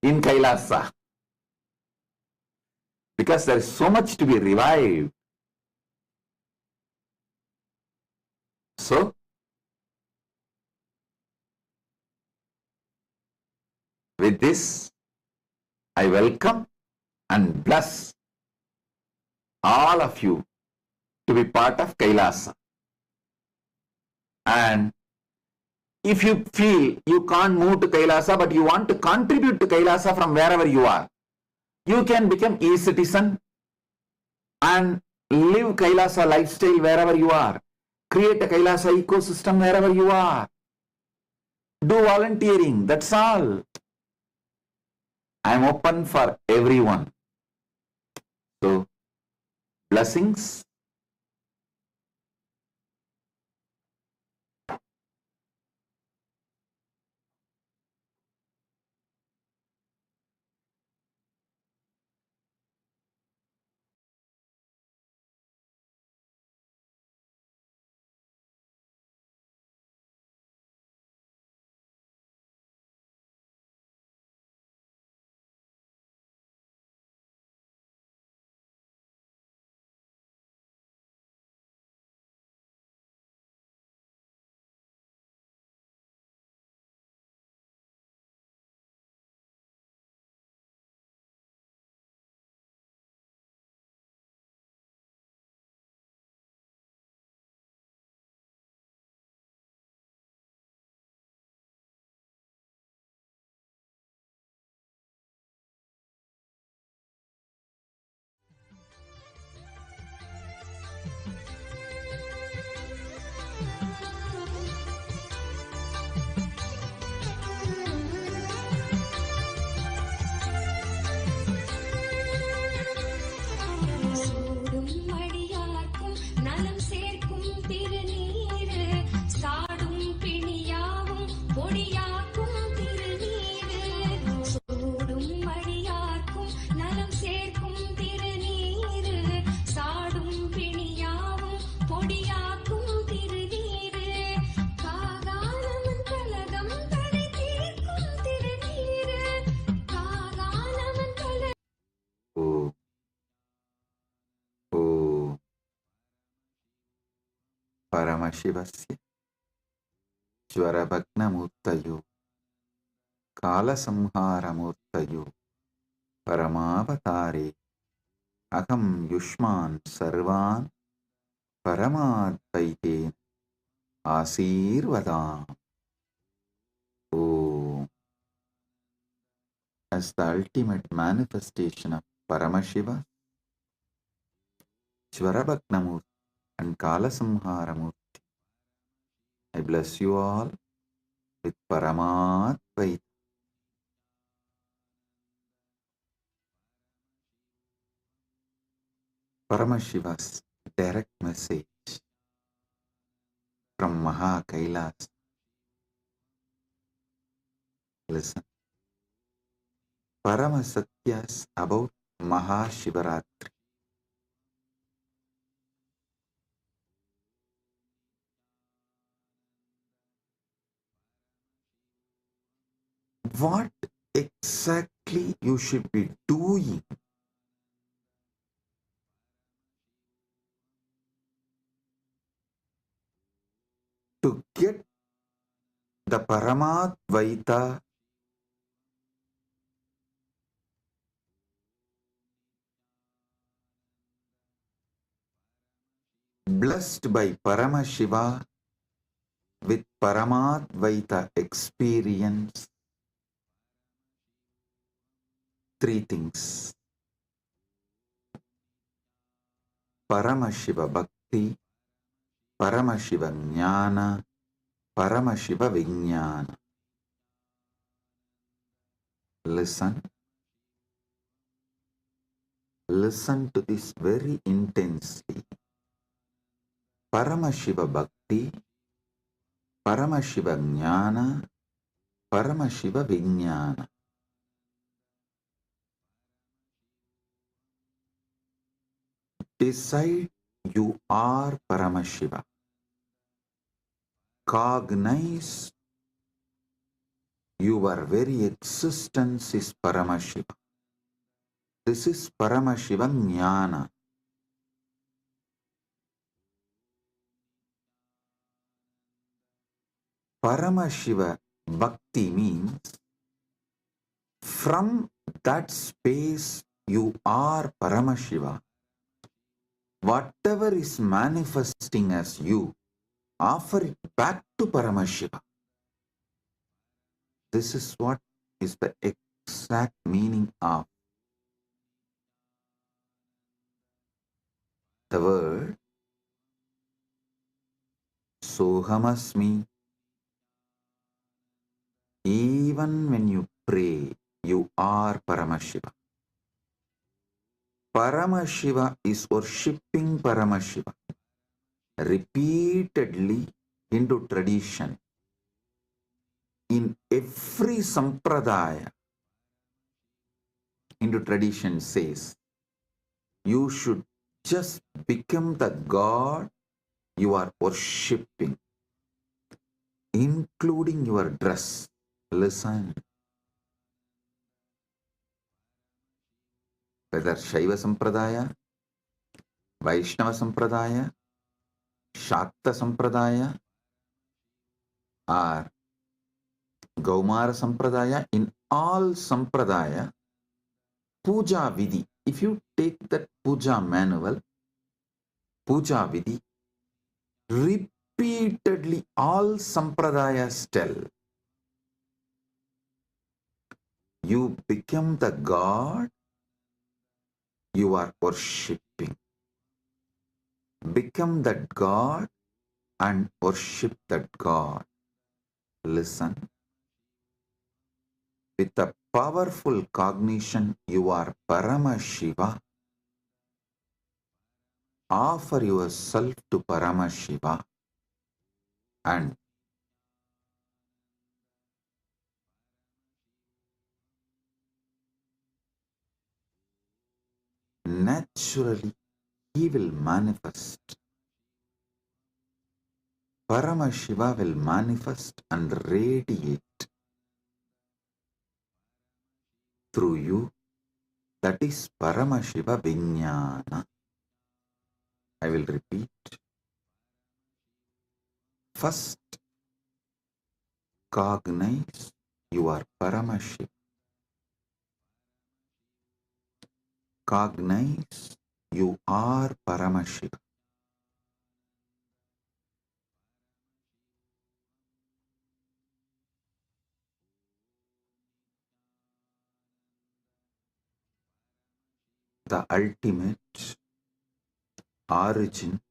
in Kailasa because there is so much to be revived. So, with this, I welcome and bless all of you to be part of Kailasa. And if you feel you can't move to Kailasa, but you want to contribute to Kailasa from wherever you are, you can become e-citizen and live Kailasa lifestyle wherever you are. Create a Kailasa ecosystem wherever you are. Do volunteering, that's all. I am open for everyone. So, blessings. சூடும் அடியார்க்கும் நலம் சேர்க்கும் திருநீரு சாடும் பிணியாவும் பொடியாக்கும் திருநீரு சூடும் அடியார்க்கும் நலம் சேர்க்கும் திருநீரு சாடும் பிணியாவும் பொடியாக்கும் திருநீரு காகாலமன் கலகம் தடை தீர்க்கும் திருநீரு காகாலமன் கல Paramashivasya Jvarabhagnamurtayo Kalasamharamurtayo Paramavatare Aham Yushman Sarvan Paramadvaite Asirvadam. Oh, as the ultimate manifestation of Paramashiva, Jvarabhagnamurti and Kalasamharamurti, I bless you all with Paramadvaita. Paramashiva's direct message from KAILASA. Listen. Paramasatyas about MahaShivaRatri. What exactly you should be doing to get the Paramadvaita blessed by Paramashiva with Paramadvaita experience? Three things. Paramashiva Bhakti, Paramashiva Jnana, Paramashiva Vijnana. Listen. Listen to this very intensely. Paramashiva Bhakti, Paramashiva Jnana, Paramashiva Vijnana. Decide you are Paramashiva. Cognize your very existence is Paramashiva. This is Paramashiva Jnana. Paramashiva Bhakti means from that space you are Paramashiva. Whatever is manifesting as you, offer it back to Paramashiva. This is what is the exact meaning of the word Sohamasmi. Even when you pray, you are Paramashiva. Paramashiva is worshipping Paramashiva. Repeatedly Hindu tradition, in every sampradaya, Hindu tradition says, you should just become the God you are worshipping, including your dress. Listen. Whether Shiva Sampradaya, Vaishnava Sampradaya, Shakta Sampradaya, or Gaumara Sampradaya, in all Sampradaya, Puja Vidhi, if you take that Puja manual, Puja Vidhi, repeatedly all Sampradayas tell, you become the God you are worshipping. Become that God and worship that God. Listen. With a powerful cognition, you are Paramashiva. Offer yourself to Paramashiva and naturally he will manifest. Paramashiva will manifest and radiate through you. That is Paramashiva Vijnana. I will repeat. First, cognize you are Paramashiva. Cognize you are Paramashiva. The ultimate origin,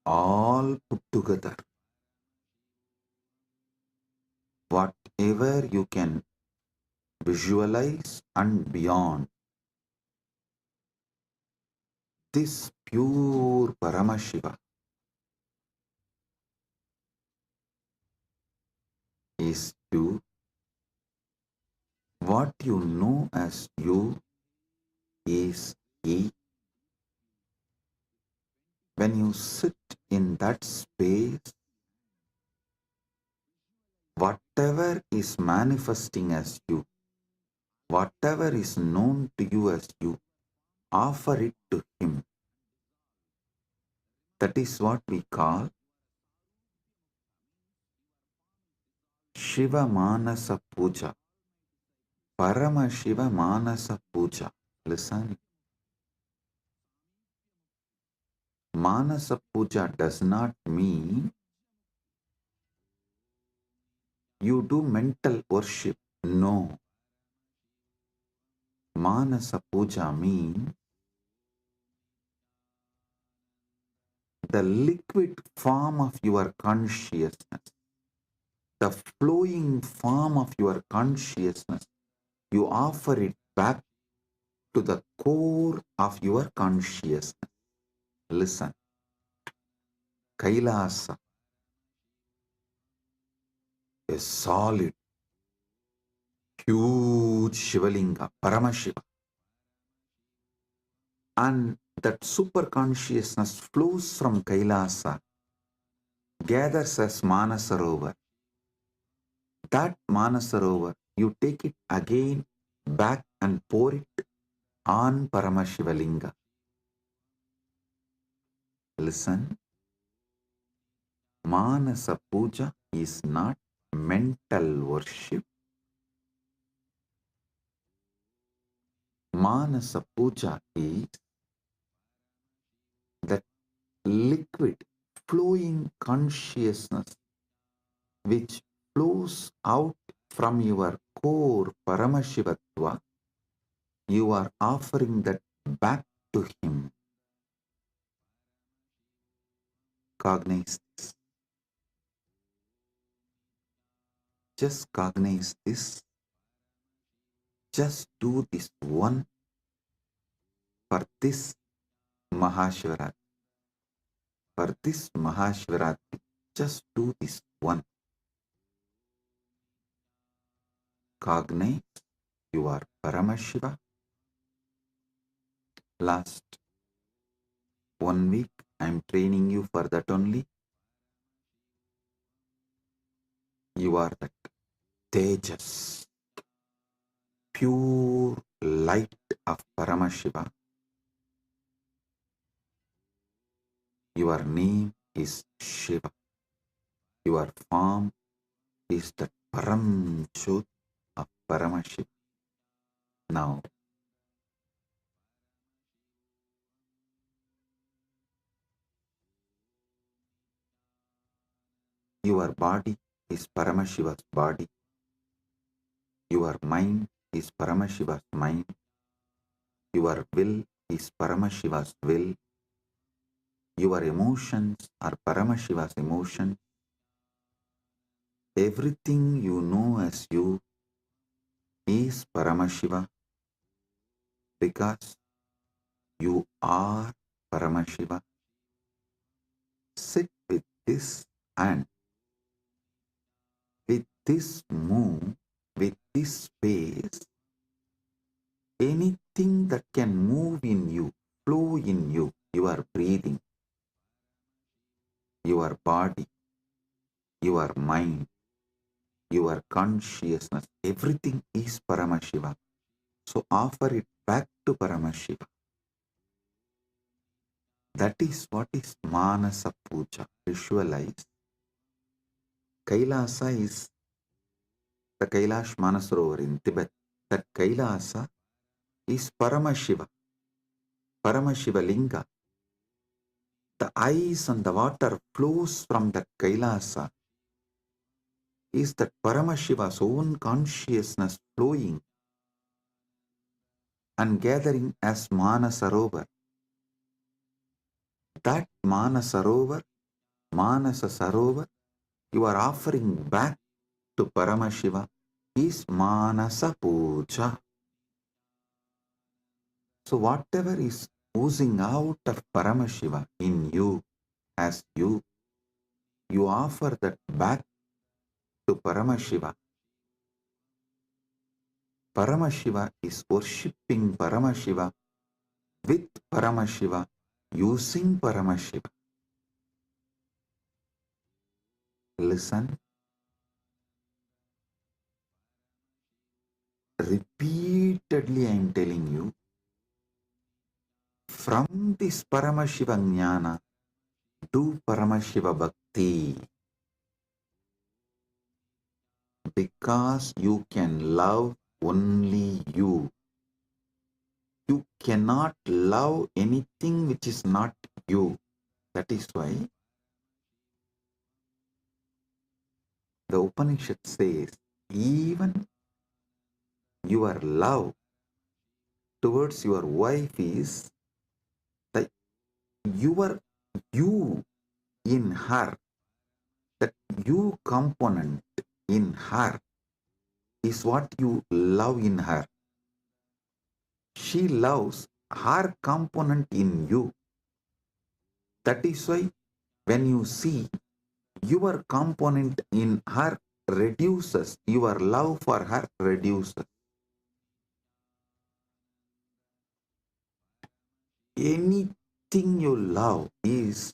all put together. Whatever you can visualize and beyond, this pure Paramashiva is you. What you know as you is He. When you sit in that space, whatever is manifesting as you, whatever is known to you as you, offer it to Him. That is what we call Shiva Manasa Puja. Paramashiva Manasa Puja. Listen. Manasa Puja does not mean you do mental worship. No. Manasa Puja means the liquid form of your consciousness, the flowing form of your consciousness, you offer it back to the core of your consciousness. Listen, Kailasa is solid, huge Shivalinga, Paramashiva. And that super consciousness flows from Kailasa, gathers as Manasarovar. That Manasarovar, you take it again back and pour it on Paramashivalinga. Listen, Manasa Puja is not mental worship. Manasa Puja is that liquid flowing consciousness which flows out from your core Paramashivatva. You are offering that back to him. Cognize this. Just cognize this. Just do this one for this MahaShivaRatri. For this MahaShivaRatri, just do this one. Cognize you are Paramashiva. Last 1 week I am training you for that only. You are that Tejas, pure light of Paramashiva. Your name is Shiva. Your form is the Param Jyot of Paramashiva. Now, your body is Paramashiva's body. Your mind is Paramashiva's mind. Your will is Paramashiva's will. Your emotions are Paramashiva's emotions. Everything you know as you is Paramashiva because you are Paramashiva. Sit with this and with this move, with this space, anything that can move in you, flow in you, your breathing, your body, your mind, your consciousness, everything is Paramashiva. So offer it back to Paramashiva. That is what is Manasa Puja. Visualize. Kailasa is the Kailash Manasarovar in Tibet. That Kailasa is Paramashiva. Paramashiva Linga. The ice and the water flows from that Kailasa. Is that Paramashiva's own consciousness flowing and gathering as Manasarovar. That Manasarovar, Manasa Sarovar, you are offering back to Paramashiva is Manasa Puja. So whatever is oozing out of Paramashiva in you, as you offer that back to Paramashiva. Paramashiva is worshipping Paramashiva with Paramashiva, using Paramashiva. Listen. Repeatedly I am telling you, from this Paramashiva Jnana, do Paramashiva Bhakti. Because you can love only you. You cannot love anything which is not you. That is why the Upanishad says, even your love towards your wife is your you in her, that you component in her is what you love in her. She loves her component in you. That is why when you see your component in her reduces, your love for her reduces. Anything you love is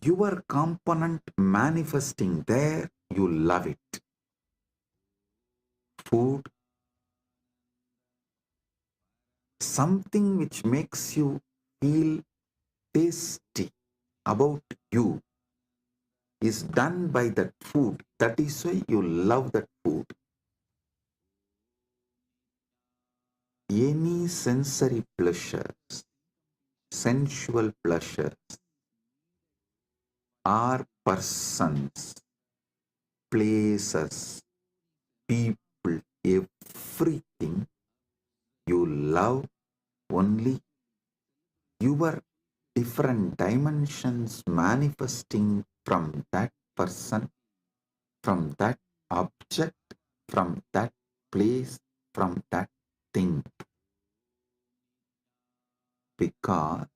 your component manifesting there, you love it. Food, something which makes you feel tasty about you is done by that food. That is why you love that food. Any sensory pleasures, sensual pleasures, are persons, places, people, everything you love only your different dimensions manifesting from that person, from that object, from that place, from that thing. Because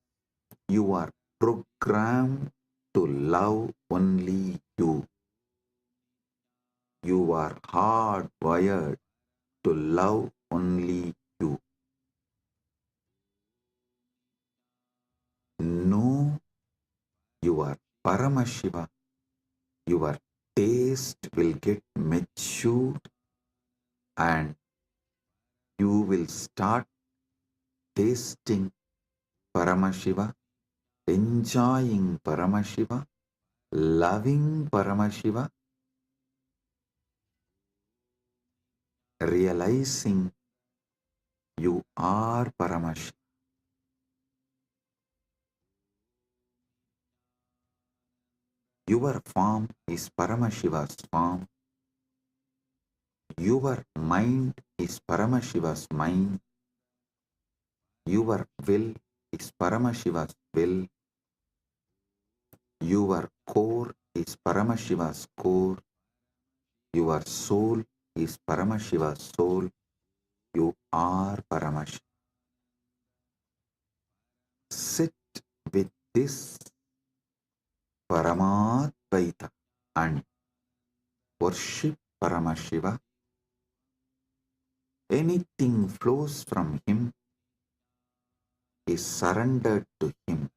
you are programmed to love only you. You are hardwired to love only you. Know your Paramashiva, your taste will get matured and you will start tasting Paramashiva, enjoying Paramashiva, loving Paramashiva, realizing you are Paramashiva. Your form is Paramashiva's form. Your mind is Paramashiva's mind. Your will is Paramashiva's will. Your core is Paramashiva's core. Your soul is Paramashiva's soul. You are Paramashiva. Sit with this Paramadvaita and worship Paramashiva. Anything flows from him is surrendered to him.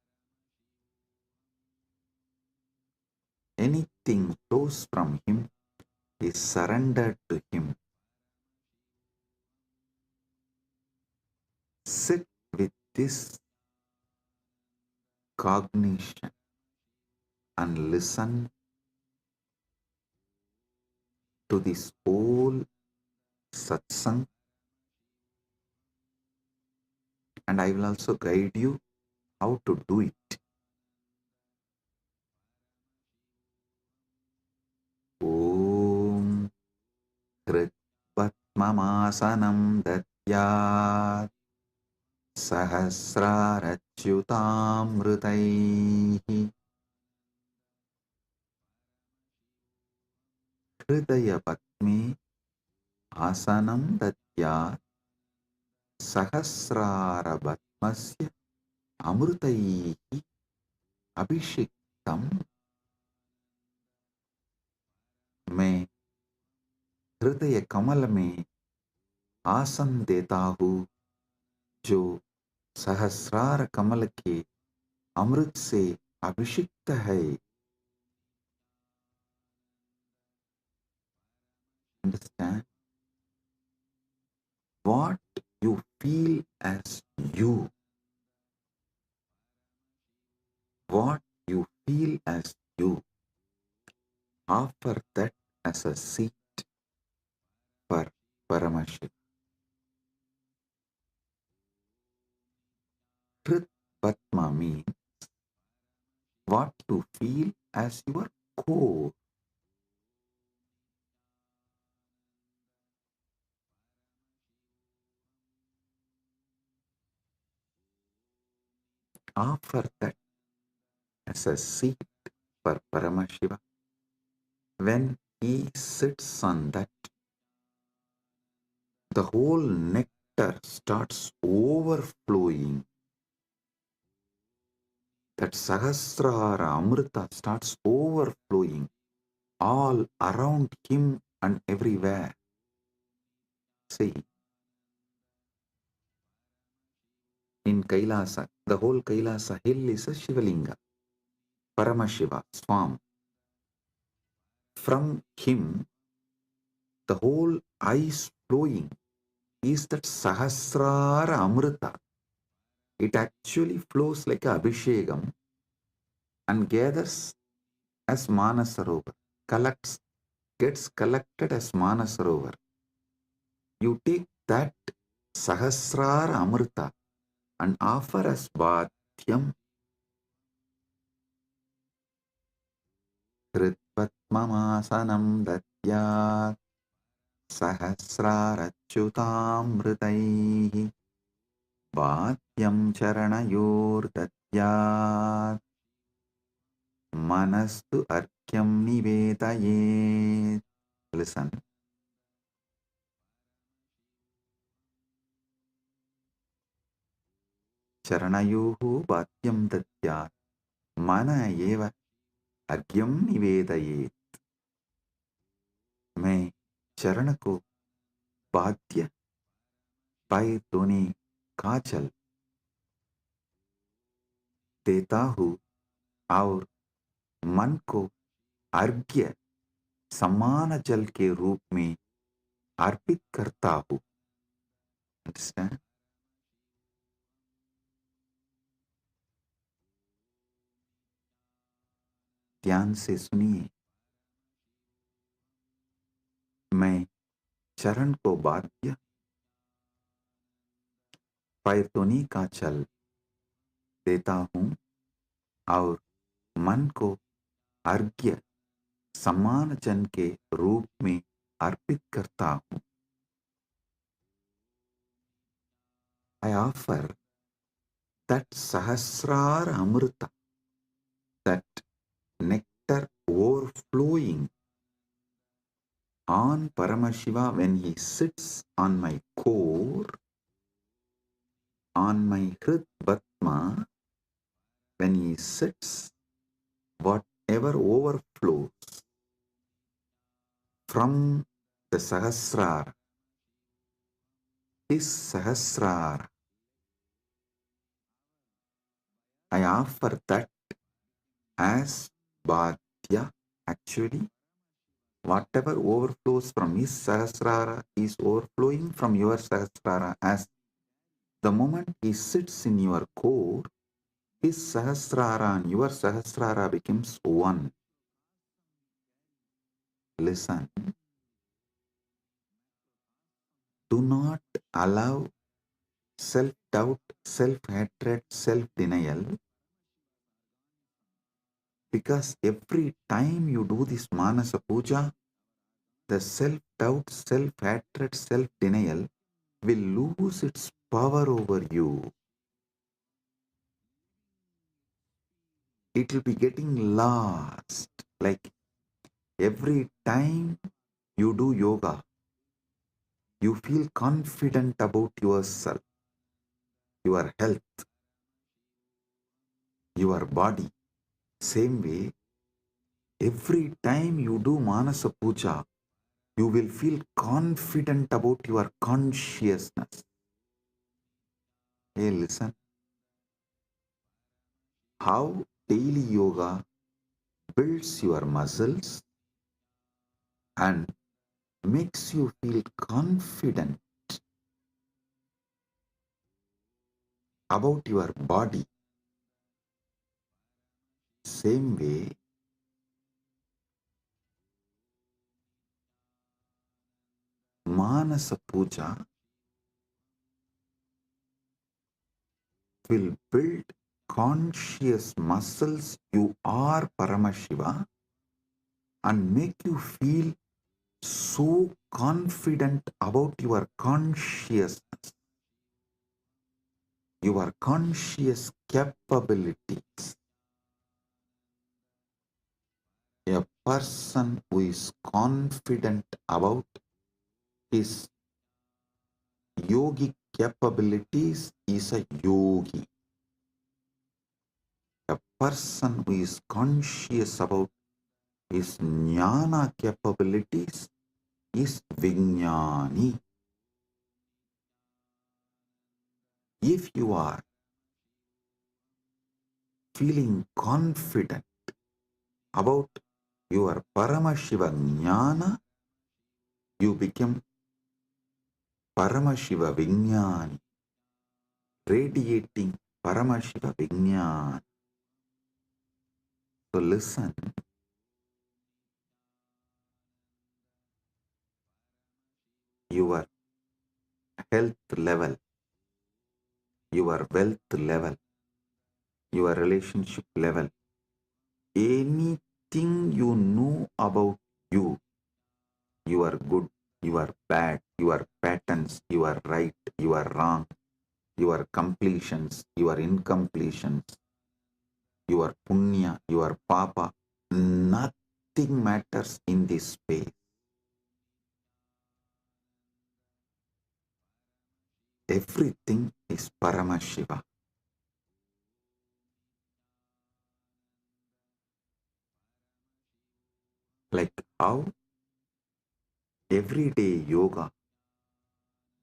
Anything flows from him is surrendered to him. Sit with this cognition and listen to this whole satsang, and I will also guide you how to do it. Om Hrit Patmamasanam Datyat Sahasrarachyutamritaihi Hridaya Patme Asanam Datyat Sahasrarabatmasya Amritaihi Abhishektam. मैं हृदय कमल में आसन देता हूँ जो सहस्रार कमल के अमृत से अभिषिक्त है. Understand? What you feel as you, what you feel as you, offer that as a seat for Paramashiva. Hrit Patma means what you feel as your core. offer that as a seat for Paramashiva. When he sits on that, the whole nectar starts overflowing. That Sahasrara Amrita starts overflowing all around him and everywhere. See, in Kailasa, the whole Kailasa hill is a Shivalinga, Paramashiva, Swam. From him, the whole ice flowing is that Sahasrara Amrita. It actually flows like a Abhishekam and gathers as Manasarovar, gets collected as Manasarovar. You take that Sahasrara Amrita and offer as Bhatyam. Kritvatmamasanam datyat Sahasrarachyutamritaihi Bhatyam charanayor datyat Manastu arkyam nivedayet. Listen. Charanayuhu bhatyam datyat mana eva argyam nivedayet. मैं चरण को बाध्य पैर धोने का जल देता हूँ और मन को अर्घ्य समान जल के रूप में अर्पित करता हूँ. Understand? ध्यान से सुनिए. मैं चरण को बाध्य पैर धोने का जल देता हूँ और मन को अर्घ्य समान जन के रूप में अर्पित करता हूँ. I offer that Sahasrara Amrita, that nectar overflowing on Paramashiva when he sits on my core, on my Hrit Batma, when he sits, whatever overflows from the Sahasrara, his Sahasrara, I offer that as Bhadya. Actually, whatever overflows from his Sahasrara is overflowing from your Sahasrara. As the moment he sits in your core, his Sahasrara and your Sahasrara becomes one. Listen. Do not allow self-doubt, self-hatred, self-denial, because every time you do this Manasa Puja, the self-doubt, self-hatred, self-denial will lose its power over you. It will be getting lost. Like every time you do yoga, you feel confident about yourself, your health, your body. Same way, every time you do Manasa Puja, you will feel confident about your consciousness. Hey, listen. How daily yoga builds your muscles and makes you feel confident about your body. Same way, Manasa Puja will build conscious muscles. You are Paramashiva and make you feel so confident about your consciousness. your conscious capabilities. A person who is confident about his yogic capabilities is a yogi. A person who is conscious about his jnana capabilities is vijnani. If you are feeling confident about your Paramashiva jnana, you become Paramashiva Vijnani, radiating Paramashiva Vijnani. So listen, your health level, your wealth level, your relationship level, anything you know about you, you are good, you are bad, your patterns, you are right, you are wrong, your completions, your incompletions, your punya, your papa, nothing matters in this space. Everything is Paramashiva. Like how everyday yoga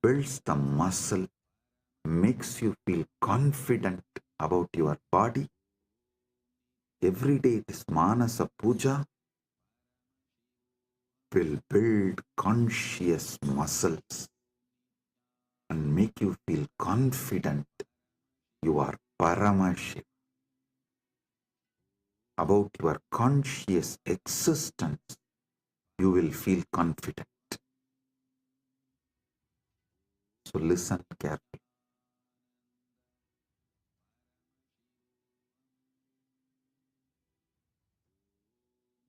builds the muscle, makes you feel confident about your body. Every day this Manasa Puja will build conscious muscles and make you feel confident you are Paramashiva. About your conscious existence, you will feel confident. So listen carefully.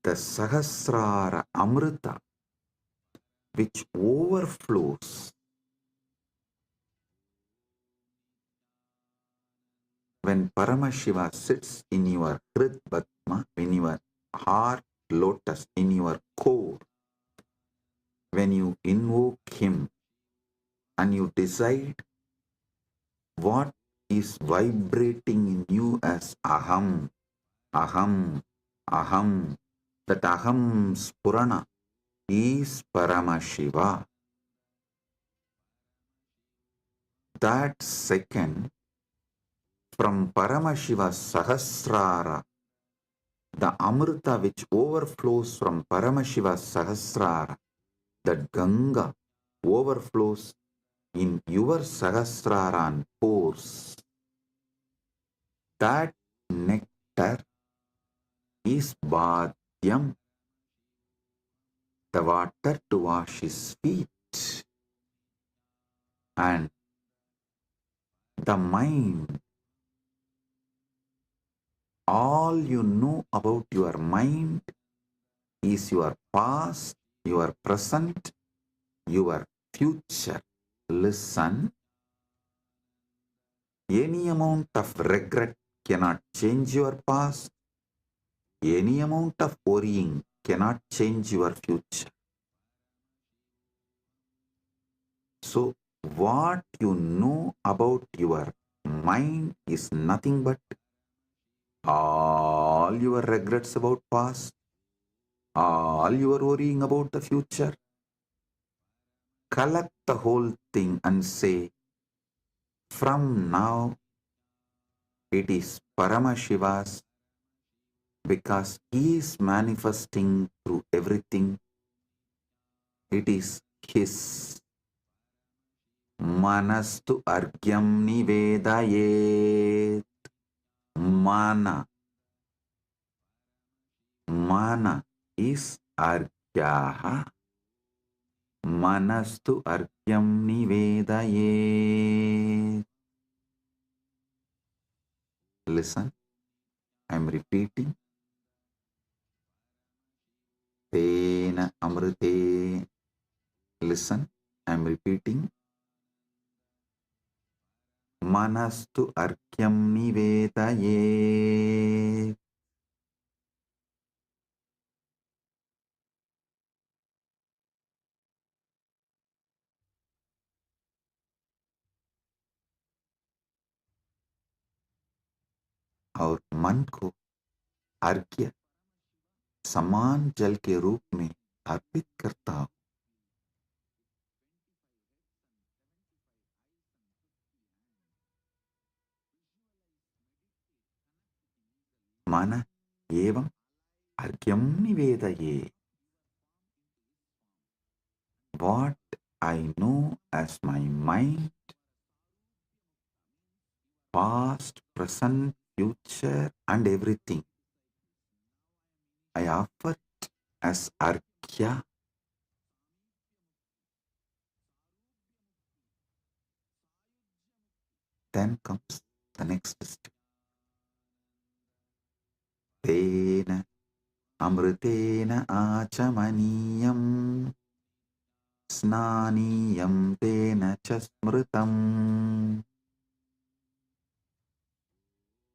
The Sahasrara Amrita, which overflows when Paramashiva sits in your Hrid Padma, in your heart lotus, in your core, when you invoke him and you decide what is vibrating in you as Aham, Aham, Aham, that Aham Spurana is Paramashiva. That second, from Paramashiva Sahasrara, the Amrita which overflows from Paramashiva Sahasrara, that Ganga overflows in your Sahasrara and pores. That nectar is Bhadyam, the water to wash his feet. And the mind, all you know about your mind is your past, your present, your future. Listen, any amount of regret cannot change your past. Any amount of worrying cannot change your future. So, what you know about your mind is nothing but all your regrets about past, all your worrying about the future. Collect the whole thing and say, from now it is Paramashiva's, because he is manifesting through everything. It is his. Manastu argyam nivedayet. Mana. Mana is argyaha. Manastu argyam nivedayet. Listen, I am repeating. Tena amrite. Listen, I am repeating. manastu arkyam nivedaye. और मन को अर्घ्य समान जल के रूप में अर्पित करता हूं। मन एवं अर्घ्यम निवेदये। What I know as my mind, past, present, future, and everything, I offer it as arghya. Then comes the next step. Tena amritena achamaniyam snaniyam tena cha smritam.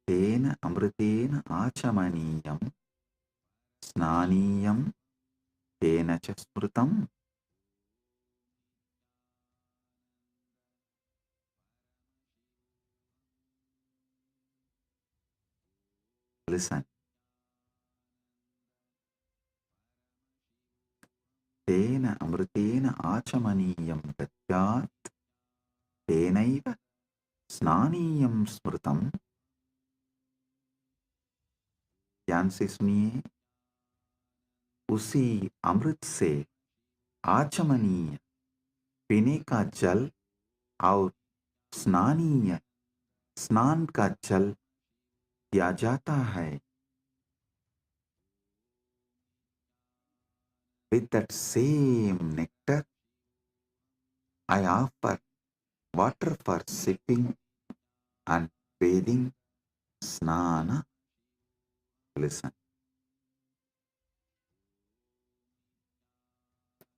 Tena amritena achamaniyam snaniyam tena cha smritam. Listen. Tena amritena achamaniyam datyat tenaiva snaniyam smritam. ध्यान से सुनिए। उसी अमृत से आचमनीय पीने का जल और स्नानीय स्नान का जल दिया जाता है। With that same nectar, I offer water for sipping and bathing, snana. Listen.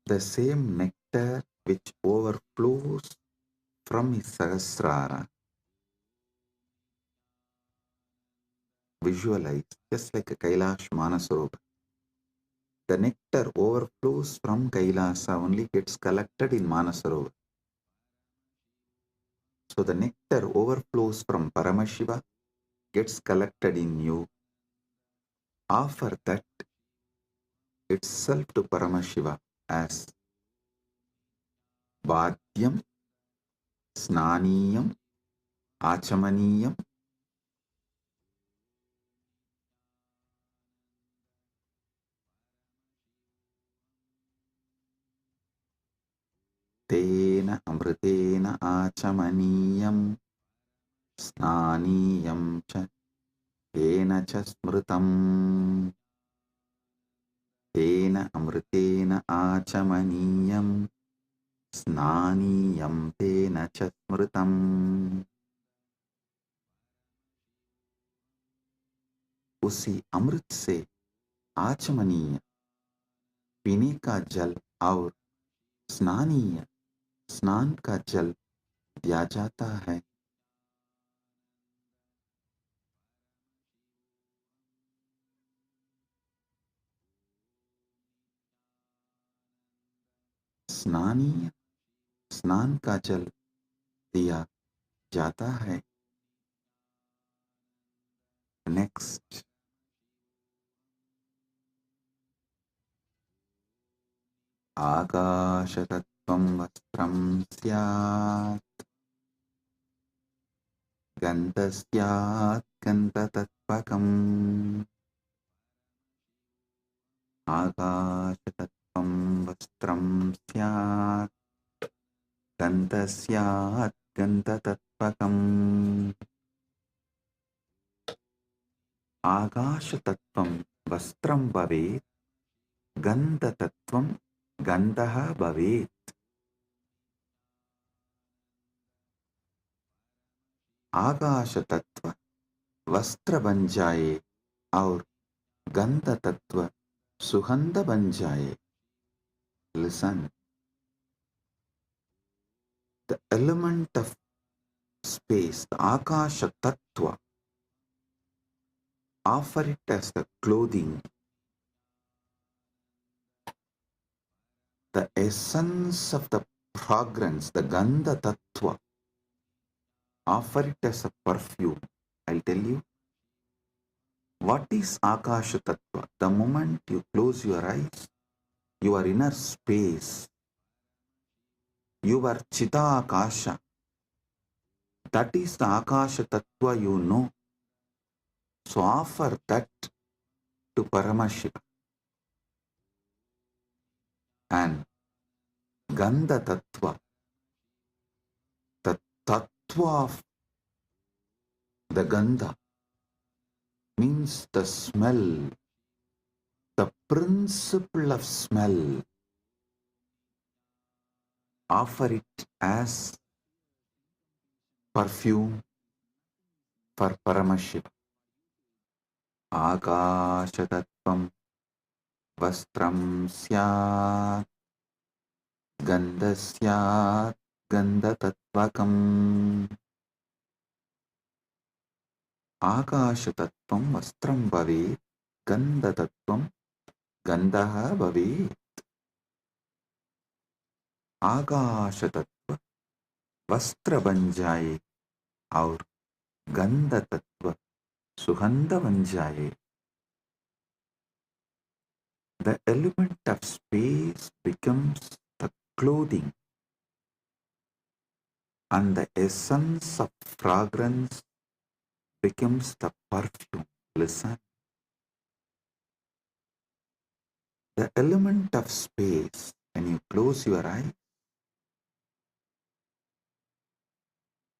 The same nectar which overflows from his Sahasrara, visualize just like a Kailash Manasarovar. The nectar overflows from Kailasa, only gets collected in Manasarovar. So the nectar overflows from Paramashiva, gets collected in you. Offer that itself to Paramashiva as Vadyam, Snaniyam, Achamaniyam. Tena amritena achamaniyam snaniyam cha tena cha smritam. Tena amritena achamaniyam snaniyam tena cha smritam. उसी अमृत से आचमनीय पीने का जल और स्नानीय स्नान का जल दिया जाता है। स्नानीय स्नान का जल दिया जाता है। नेक्स्ट, आकाशतत्त्वं वस्त्रं स्यात् गन्धस्यात् गन्धतत्त्वकम्। आकाशतत्त्वं वस्त्रं स्यात् गन्धस्यात् गन्धतत्त्वकम्। आकाशतत्त्वं वस्त्रं भवेत्, गन्धतत्त्वं गन्धः भवेत्। आकाश तत्व वस्त्र बन जाए और गंध तत्व सुगंध बन जाए। Listen. The element of space, the Akasha Tattva, offer it as the clothing, the essence of the fragrance, the Gandha Tattva, offer it as a perfume. I'll tell you, what is Akasha Tattva? The moment you close your eyes, your inner space, your Chita Akasha, that is the Akasha Tattva you know. So offer that to Paramashiva. And Gandha Tattva, the Tattva of the Gandha, means the smell, the principle of smell. Offer it as perfume for Paramashiva. Akasha Tattvam Vastram Syat Gandha Syat Gandha Tattvakam. Akasha Tattvam Vastram Bhavet Gandha Tattvam Gandha Bhavet. Akasha Tattva Vastra बन जाए और गंध तत्व सुगंध बन जाए. The element of space becomes the clothing and the essence of fragrance becomes the perfume. Listen. The element of space, when you close your eyes,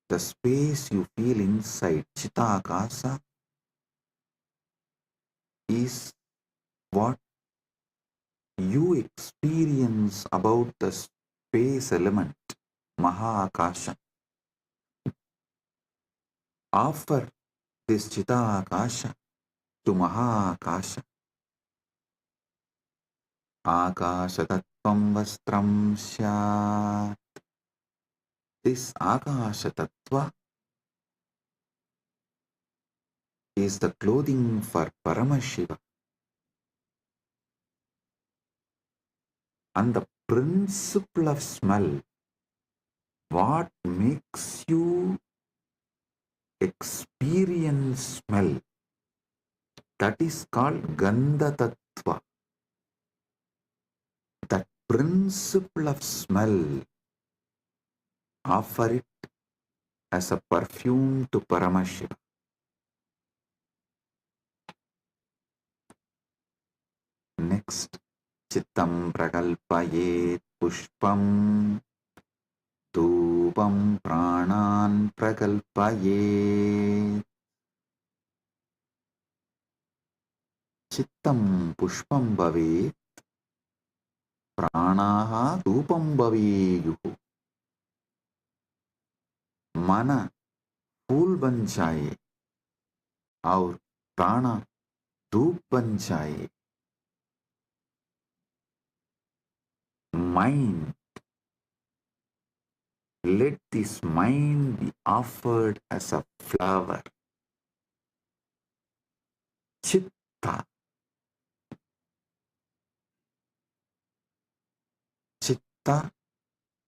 the space you feel inside Chitta Akasa is what you experience about the space element, Maha-Akasha. Offer this Chitta Akasha to Maha-Akasha. Akasha Tattvam Vastram Syat. This Akasha Tattva is the clothing for Paramashiva. And the principle of smell, what makes you experience smell, that is called Gandha Tattva. That principle of smell, offer it as a perfume to Paramashiva. Next, Chittam Prakalpayet Pushpam Dhupam Pranan Prakalpayet. Chittam Pushpam Bhavet Pranaha Dhupam Bhaveyuhu. Mana फूल बन जाए और प्राणा धूप बन जाए. Mind, let this mind be offered as a flower. Chitta. Chitta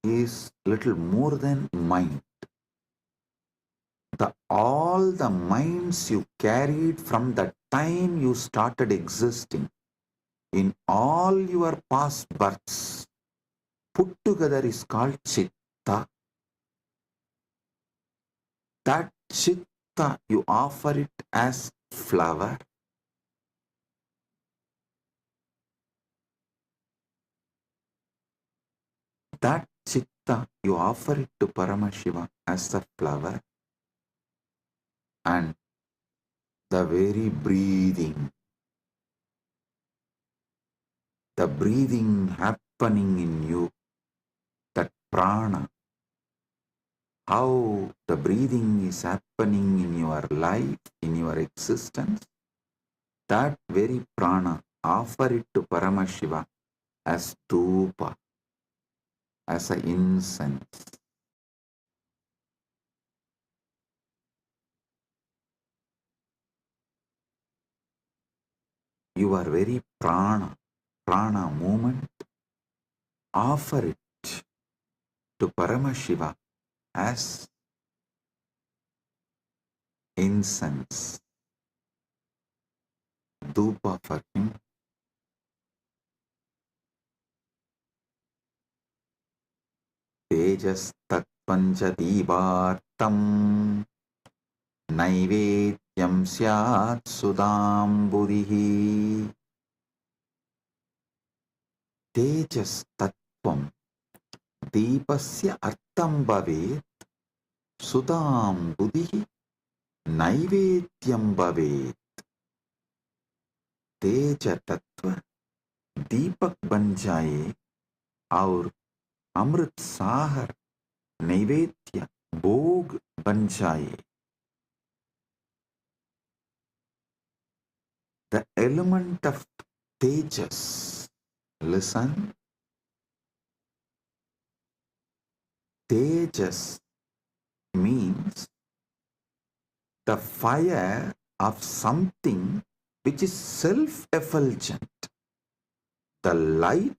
is little more than mind. All the minds you carried from the time you started existing, in all your past births, put together is called Chitta. That Chitta, you offer it as flower. That Chitta, you offer it to Paramashiva as a flower. And the very breathing, the breathing happening in you, that prana, how the breathing is happening in your life, in your existence, that very prana, offer it to Paramashiva as dhupa, as an incense. your very prana movement, offer it to Paramashiva as incense, dhupa for him. Tejas tattvanja divartam naivedyam syat sudambudihi. Tejas tattvam deepasya artam bhavet sudambudihi naivedyam bhavet. तेज तत्व दीपक बन जाए और अमृत साहर नैवेद्य भोग बन जाए. The element of tejas, listen, tejas means the fire of something which is self-effulgent, the light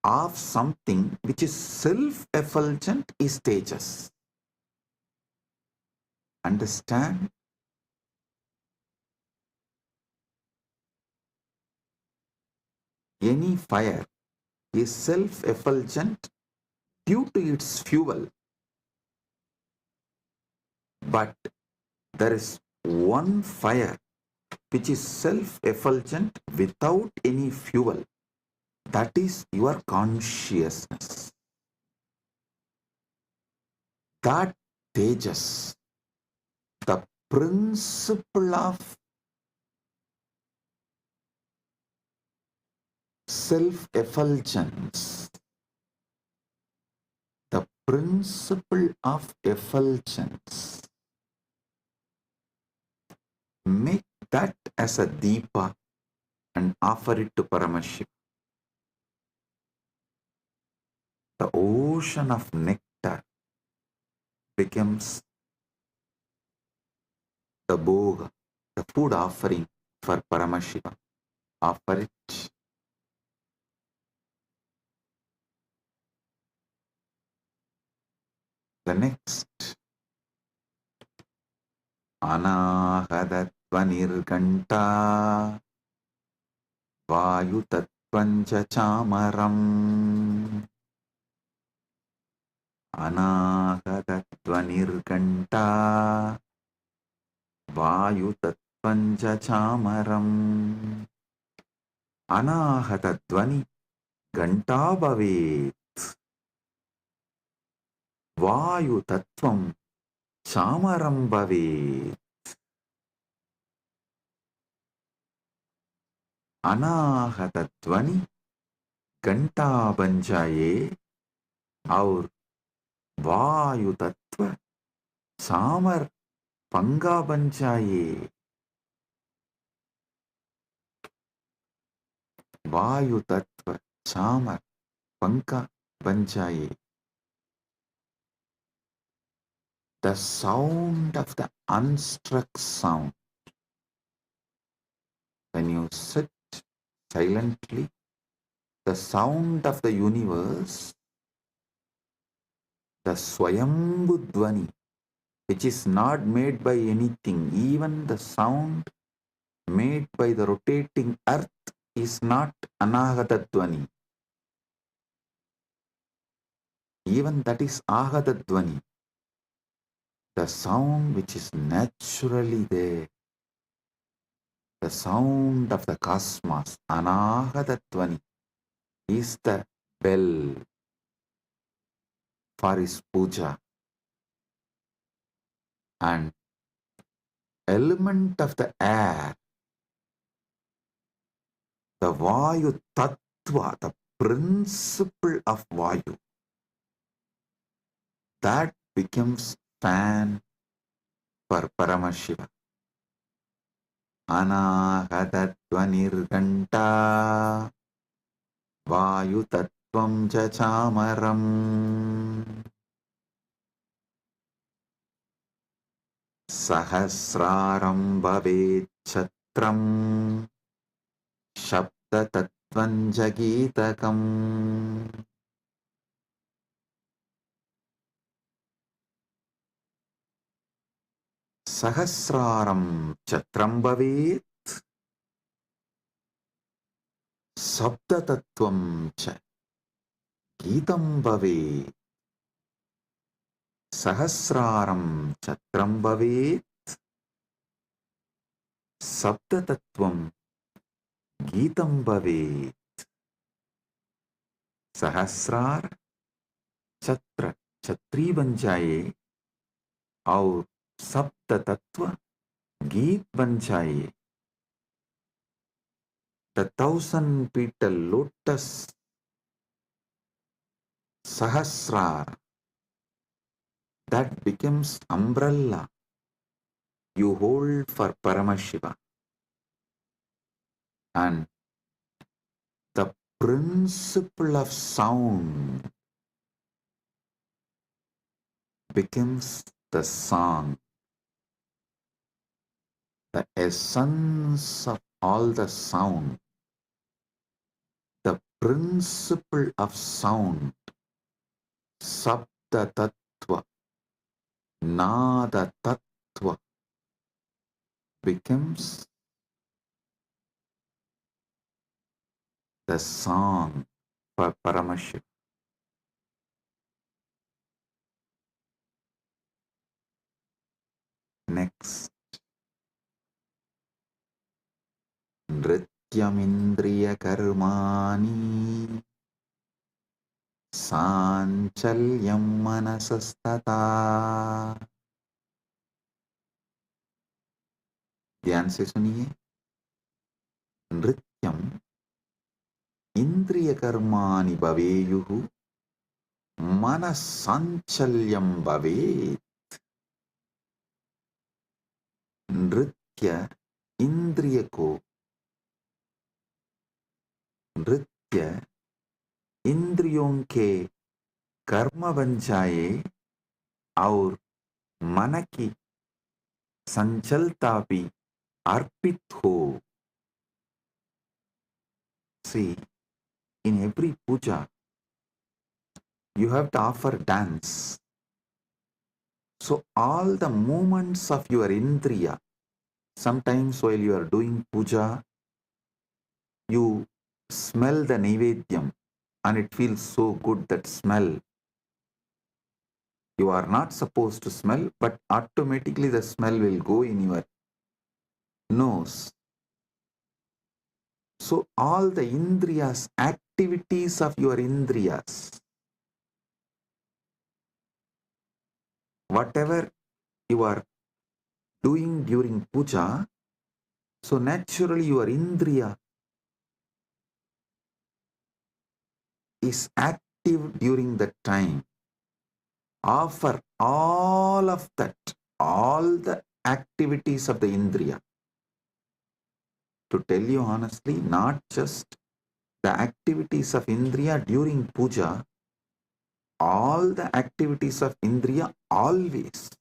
of something which is self-effulgent is tejas. Understand? Any fire is self-effulgent due to its fuel, but there is one fire which is self-effulgent without any fuel. That is your consciousness. That tejas, the principle of self-effulgence, the principle of effulgence, make that as a deepa and offer it to Paramashiva. The ocean of nectar becomes the bhoga, the food offering for Paramashiva. Offer it. The next, Anahadatvanirganta Vayutatvanja chamaram. Anahadatvanirganta Vayutatvanja chamaram. Anahatattvani ganta bhavet. Vayu tattvam chamaram bhavet. Anahatattvani घंटा बन जाए और वायु तत्व चामर पंगा बन जाए. वायु तत्व चामर पंखा बन जाए. The sound of the unstruck sound. When you sit silently, the sound of the universe, the Swayambhu Dvani, which is not made by anything, even the sound made by the rotating earth is not Anahata Dvani. Even that is Ahata Dvani. The sound which is naturally there, the sound of the cosmos, Anahata Dvani, is the bell for his puja. And element of the air, the Vayu Tattva, the principle of Vayu, that becomes fan for Paramashiva. Anahatatvanirganta Vayu Tattvam cha chamaram. Sahasraram bhavet Kshetram Shabda Tattvanja Geetakam. Sahasraram Chatram Bhavet Sabda Tattvam Cha Geetam Bhavet. Sahasraram Chatram Bhavet Sabda Tattvam Geetam Bhavet. सहस्रार छत्र छत्री बन जाए और सप्त तत्व गीत बन जाए. The 1,000 petal lotus sahasrar that becomes umbrella you hold for Paramashiva, and the principle of sound becomes the song. The essence of all the sound, the principle of sound, Sabda Tattva, Nada Tattva, becomes the song for Paramashiva. Next, Nrityamindriya Karmani Sanchalyam Manasastata. ध्यान से सुनिए. नृत्यम इंद्रिय कर्माणि भवेयुः मनस्साञ्चल्यं भवेत्. नृत्य इंद्रिय को, नृत्य इंद्रियों के कर्म बन जाए और मन की संचलता भी अर्पित हो. See, in every puja, you have to offer dance. So all the movements of your indriya, sometimes while you are doing puja, you smell the naivedyam and it feels so good, that smell. You are not supposed to smell, but automatically the smell will go in your nose. So all the indriyas, activities of your indriyas, whatever you are doing during puja, so naturally your indriya is active during that time. Offer all of that, all the activities of the indriya. To tell you honestly, not just the activities of indriya during puja, all the activities of indriya always.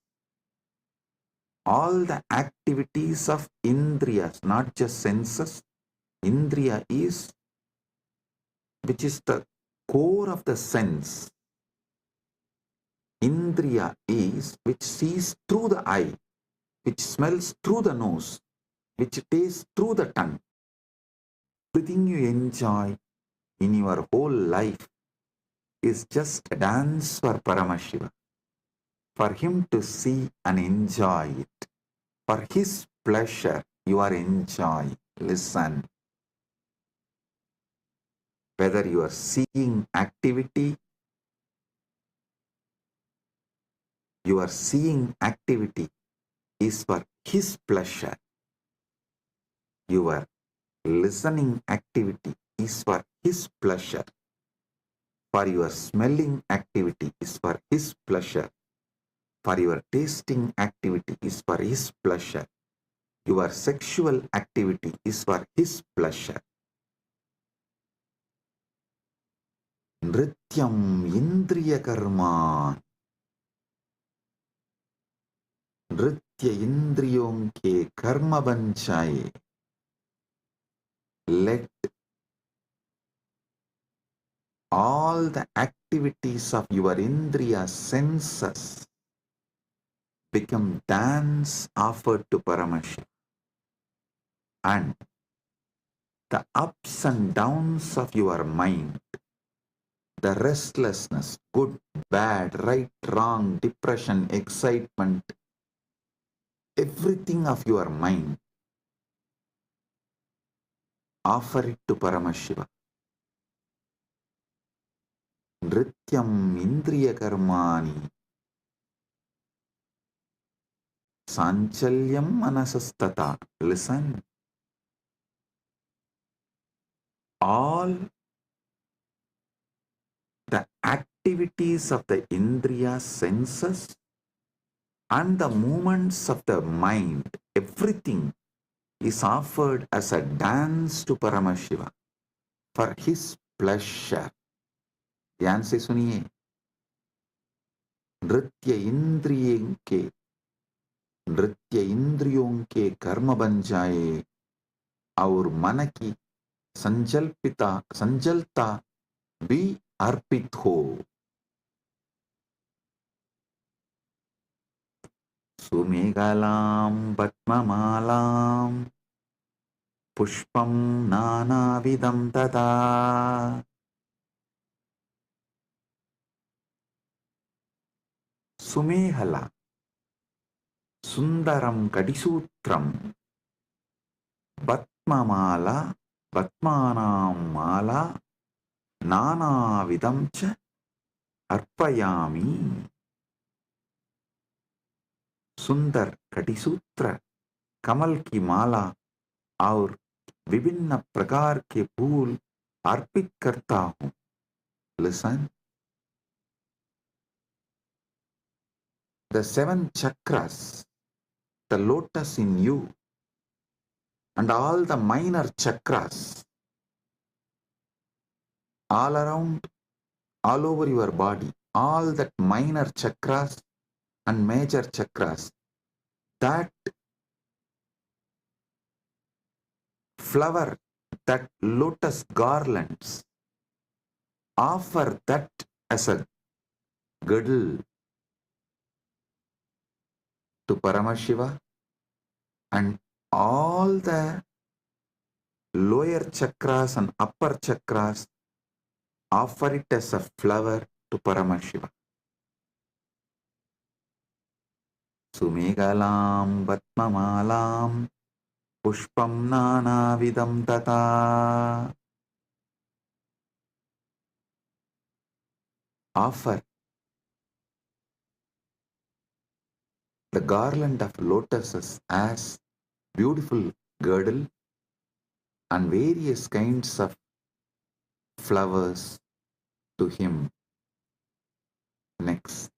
All the activities of indriyas, not just senses. Indriya is, which is the core of the sense. Indriya is which sees through the eye, which smells through the nose, which tastes through the tongue. Everything you enjoy in your whole life is just a dance for Paramashiva, for him to see and enjoy it. For his pleasure, you are enjoying. Listen. Whether you are seeing activity, your seeing activity is for his pleasure. Your listening activity is for his pleasure. For your smelling activity is for his pleasure. For your tasting activity is for his pleasure. Your sexual activity is for his pleasure. Nrityam indriya karma. नृत्य इंद्रियों के कर्म बन जाए. let all the activities of your indriya senses become dance offered to Paramashiva, and the ups and downs of your mind, the restlessness, good, bad, right, wrong, depression, excitement, everything of your mind, offer it to Paramashiva. Nrityam indriya karmani sanchalyam manasastata. Listen, all the activities of the indriya senses and the movements of the mind, everything is offered as a dance to Paramashiva for his pleasure. ध्यान से सुनिए, नृत्य इंद्रियों के कर्म बन जाए और मन की संजलता भी अर्पित हो. सुमेघलां पद्ममालां पुष्पं नानाविधं तथा. सुमेहला सुंदरम कटिसूत्रम पद्ममाला पद्मानां माला नानाविधं च अर्पयामि. सुंदर कटिसूत्र, कमल की माला और विभिन्न प्रकार के फूल अर्पित करता हूं. Listen, the 7 chakras, the lotus in you, and all the minor chakras, all around, all over your body, all that minor chakras and major chakras, that flower, that lotus garlands, offer that as a girdle to Paramashiva, and all the lower chakras and upper chakras offer it as a flower to Paramashiva. Sumegalam Vatmamalam Pushpam Nanavidam Tata. Offer the garland of lotuses as beautiful girdle and various kinds of flowers to him. Next.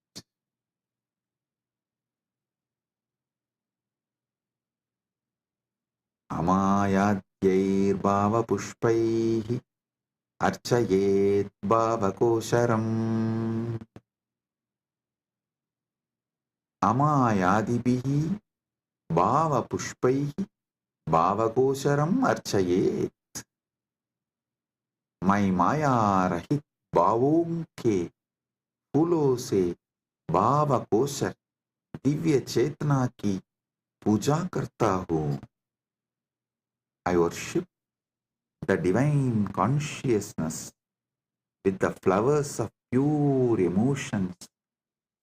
Amayadyir bhava pushpaihi archayet bhava kosharam. Amayadibihi bhava pushpaihi bhava kosharam archayet. मैं माया रहित भावों के फूलों से भाव kosher Divya चेतना की पूजा करता हूँ. I worship the divine consciousness with the flowers of pure emotions,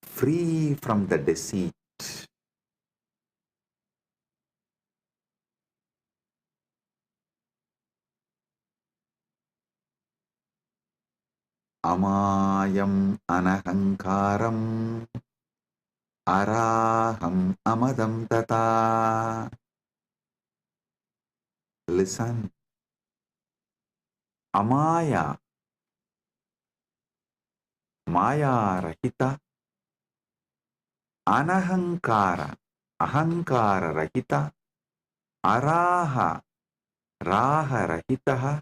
free from the deceit. Amayam anahankaram araham amadam tata. Listen. Amaya, maya rahita, anahankara, ahankara rahita, araha, raha rahitaha,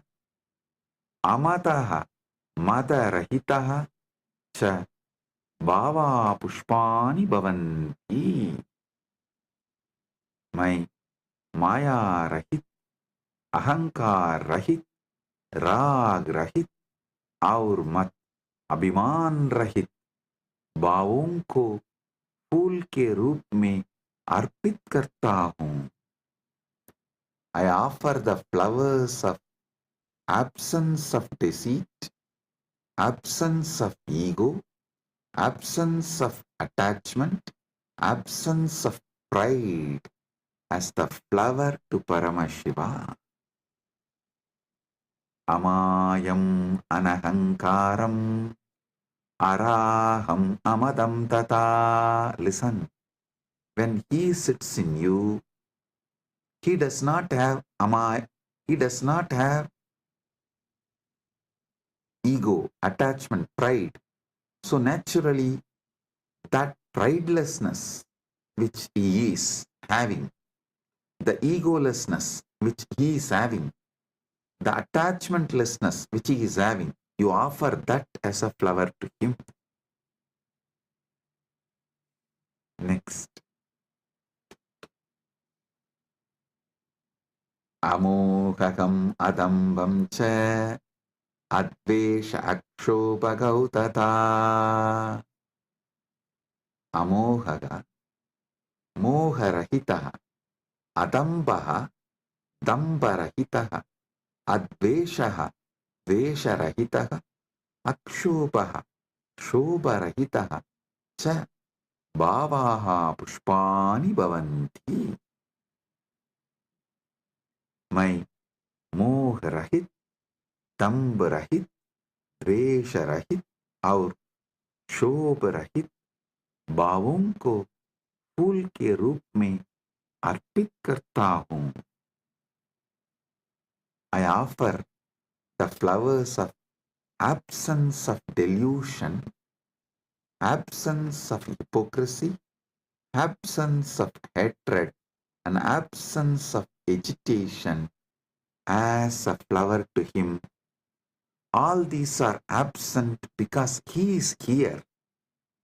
amataha, mada rahitaha, cha bhava pushpani bhavanti. मैं माया रहित अहंकार रहित, राग रहित और मत अभिमान रहित भावों को फूल के रूप में अर्पित करता हूँ। I offer the flowers of absence of deceit, absence of ego, absence of attachment, absence of pride as the flower to Paramashiva. Amayam anahankaram araham amadam tata. Listen, when he sits in you, he does not have he does not have ego, attachment, pride. So naturally, that pridelessness which he is having, the egolessness which he is having, the attachmentlessness which he is having, you offer that as a flower to him. Next. Amohakam adambam cha advesha akshobhagautata. Amohaga, moharahitaha, adambaha, dambarahitaha, adveshaha, vesharahitaha, akshobhaha, shobharahitaha, cha bhavaha pushpani bhavanti. मैं मोह रहित, दंभ रहित, द्वेष रहित और शोभ रहित भावों को फूल के रूप में अर्पित करता हूँ. I offer the flowers of absence of delusion, absence of hypocrisy, absence of hatred, and absence of agitation as a flower to him. All these are absent because he is here.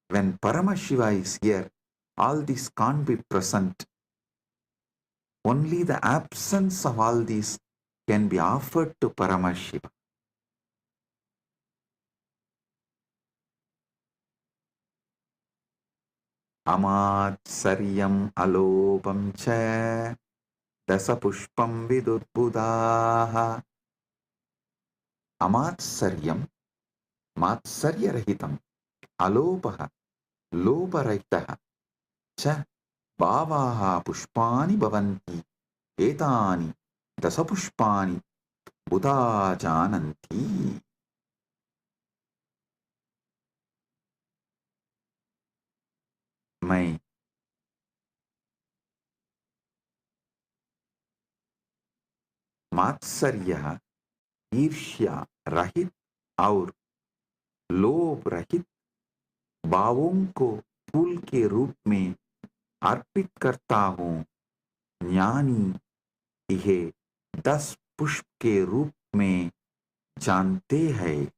When Paramashiva is here, all these can't be present. Only the absence of all these can be offered to Paramashiva. Amatsaryam alopam cha dasapushpam vidurbudaha. Amatsaryam, matsaryarahitam, alopaha, loparahitaha, cha bhavaha pushpani bhavanti, etani dasapushpani buddha jananti. मैं मात्सर्य, ईर्ष्या रहित और लोभ रहित भावों को फूल के रूप में अर्पित करता हूँ. ज्ञानी यह 10 पुष्प के रूप में जानते हैं.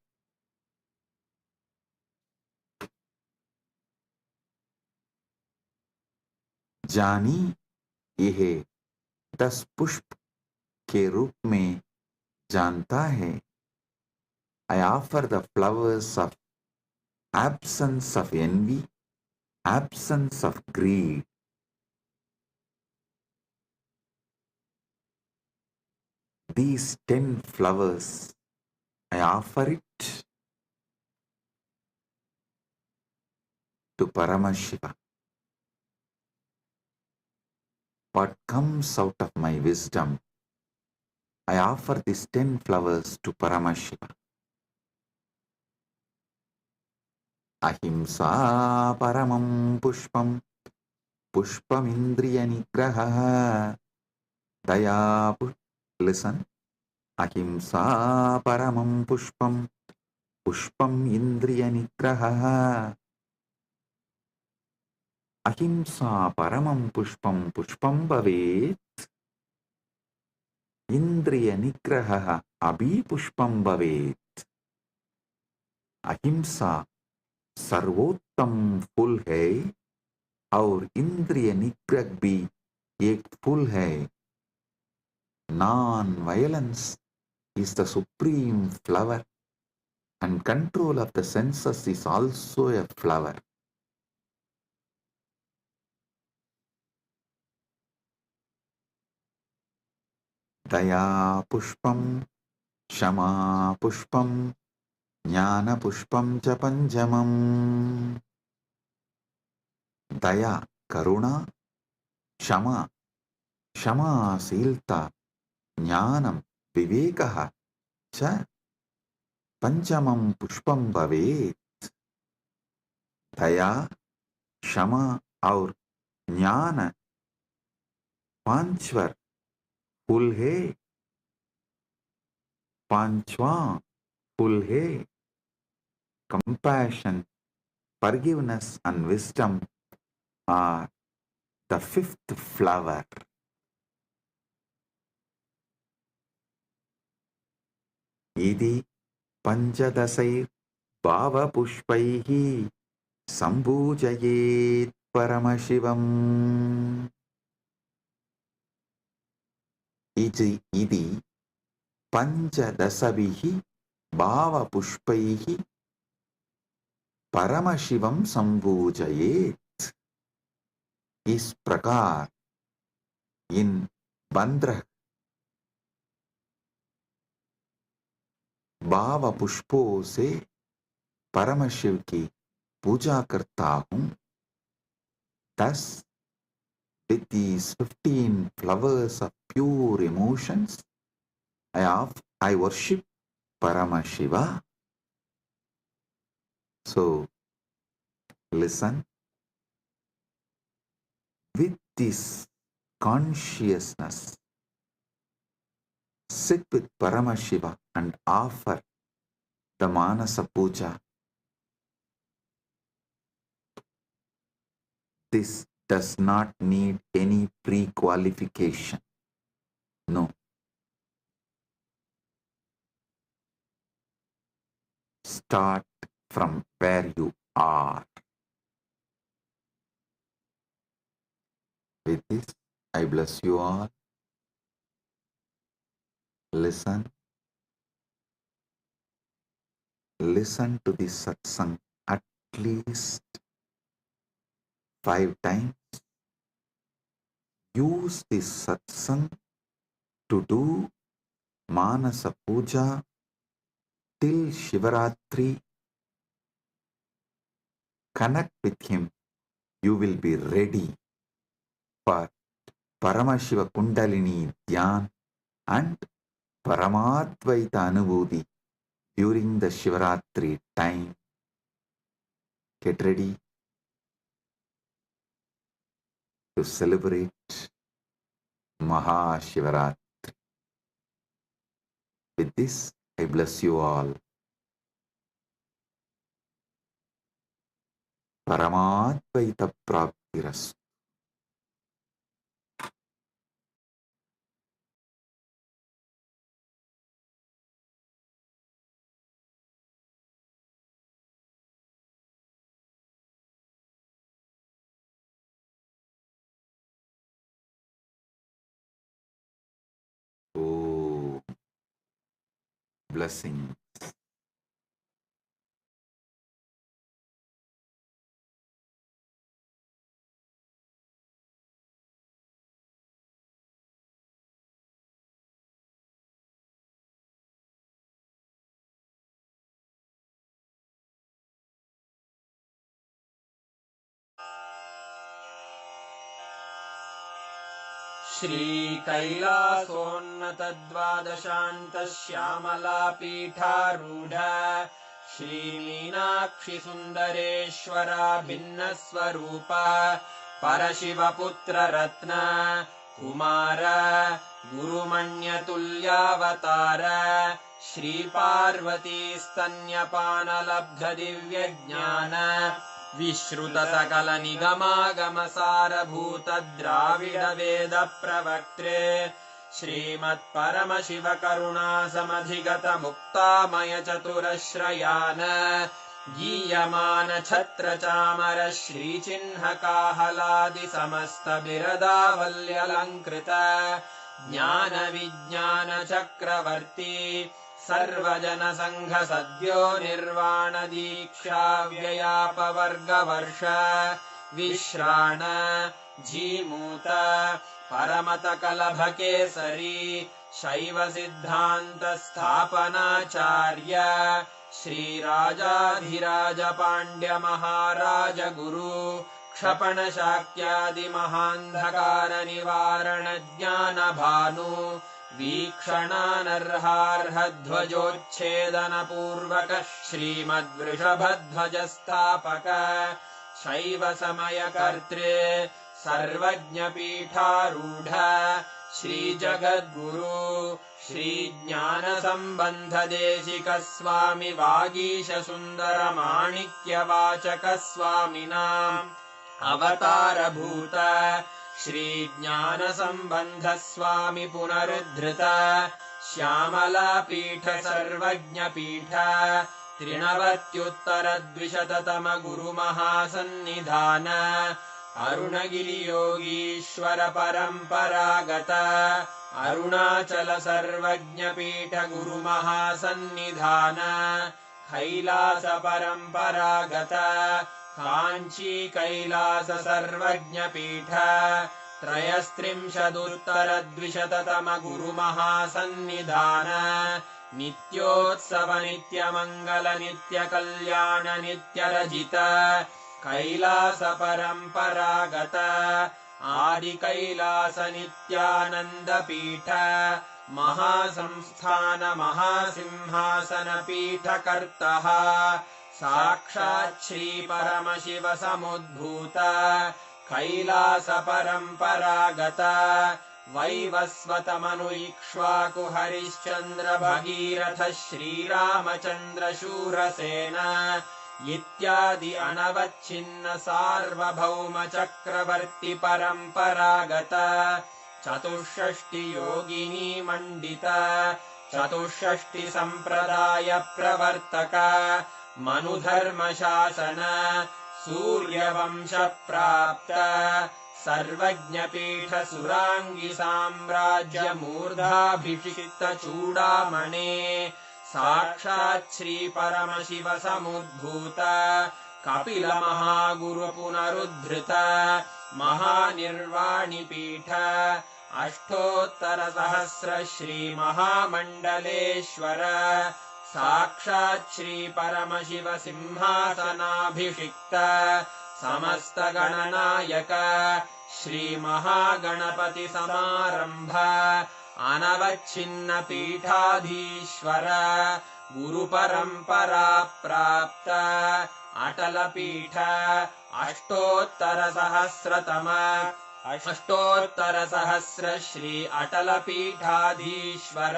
जानी यह 10 पुष्प के रूप में जानता है. I offer the flowers of absence of envy, absence of greed. These 10 flowers, I offer it to Paramashiva. What comes out of my wisdom, I offer these 10 flowers to Paramashiva. Ahimsa paramam pushpam, pushpam indriya nigraha, daya. Listen. Ahimsa paramam pushpam, pushpam indriya nigraha. Ahimsa paramam pushpam, pushpam bhavet. Indriya nigraha abhi pushpam bhavet. अहिंसा सर्वोत्तम फूल है और इंद्रिय निग्रह भी एक फूल है. Non-violence is the supreme flower, and control of the senses is also a flower. Daya pushpam, Shama pushpam, Jnana pushpam cha panjamam. Daya, karuna, Shama, Silta, Jnanam, Vivekaha cha panjamam pushpam bhavet. दया, क्षमा और ज्ञान पांचवर फूल है, पांचवा फूल है. Compassion, forgiveness and wisdom are the fifth flower. Idi panchadasai bhava pushpaihi sambhujayet Paramashivam. Idi panchadasavihi bhava pushpaihi Paramashivam sambhujayet. इस प्रकार इन 15 भाव पुष्पों से परमशिव की पूजा करता हूं. Thus, with these 15 flowers of pure emotions, I worship Paramashiva. So, listen. With this consciousness, sit with Paramashiva and offer the Manasa Puja. This does not need any pre-qualification. No. Start from where you are. With this, I bless you all. Listen. Listen to this satsang at least 5 times. Use this satsang to do Manasa Puja till Shivaratri. Connect with him. You will be ready for Shiva Kundalini Dhyana and Paramadvaita Anubhuti during the Shivaratri time. Get ready to celebrate MahaShivaRatri. With this, I bless you all. Paramadvaita Praptirastu. Oh, blessing. श्रीकैलासोन्नतद्वादशान्तश्यामलापीठारूढ श्रीमीनाक्षिसुन्दरेश्वरा भिन्नस्वरूप परशिवपुत्ररत्न Kumar गुरुमण्यतुल्यावतार श्रीपार्वतीस्तन्यपानलब्धदिव्यज्ञान विश्रुतसकलनिगमागमसारभूत Dravid वेद प्रवक्त्रे श्रीमत्परमशिवकरुणासमधिगत मुक्तामय चतुरश्रयान गीयमान छत्र चामर श्रीचिह्न काहलादि समस्त बिरदावल्यलङ्कृत ज्ञानविज्ञानचक्रवर्ती सर्वजनसङ्घ सद्यो निर्वाणदीक्षा व्ययापवर्गवर्ष विश्राण जीमूत परमतकलभकेसरी शैवसिद्धान्तस्थापनाचार्य श्रीराजाधिराज पाण्ड्य महाराज गुरु क्षपणशाक्यादिमहान्धकार निवारण ज्ञानभानु वीक्षणानर्हार्हध्वजोच्छेदनपूर्वक श्रीमद्वृषभध्वजस्थापक शैव समयकर्तृ सर्वज्ञपीठारूढ श्रीजगद्गुरु श्रीज्ञानसम्बन्धदेशिक स्वामि वागीश सुन्दर माणिक्यवाचक स्वामिनाम् अवतारभूत श्रीज्ञानसम्बन्ध स्वामि पुनरुद्धृत श्यामलापीठ सर्वज्ञपीठ त्रिनवत्युत्तरद्विशततम गुरुमहासन्निधान अरुणगिरियोगीश्वर परम्परागत अरुणाचल सर्वज्ञपीठ गुरुमहासन्निधान कैलास परम्परागत काञ्ची कैलास सर्वज्ञपीठ त्रयस्त्रिंशदुत्तरद्विशततम गुरुमहासन्निधान नित्योत्सव नित्यमङ्गल नित्यकल्याण नित्यरजित कैलास परम्परागत आदिकैलास नित्यानन्दपीठ महासंस्थान महासिंहासन पीठकर्तः साक्षात् श्री परमशिव समुद्भूत कैलास परम्परागत वैवस्वतमनु इक्ष्वाकु हरिश्चन्द्र भगीरथ श्रीरामचन्द्र शूरसेन इत्यादि अनवच्छिन्न सार्वभौम चक्रवर्ति परम्परागत चतुष्षष्टि योगिनी मण्डित चतुष्षष्टि सम्प्रदाय प्रवर्तक मनुधर्मशासन सूर्यवंश प्राप्त सर्वज्ञपीठ सुराङ्गी साम्राज्य मूर्धाभिषिक्त चूडामणे साक्षात् श्री परमशिव समुद्भूत कपिल महागुरु पुनरुद्धृत महानिर्वाणिपीठ अष्टोत्तर सहस्र श्री महामण्डलेश्वर साक्षात् श्री परमशिव सिंहासनाभिषिक्त समस्त गणनायक श्री महागणपति समारंभ अनवच्छिन्न पीठाधीश्वर गुरुपरम्परा प्राप्त अटलपीठ अष्टोत्तर सहस्र श्री अटलपीठाधीश्वर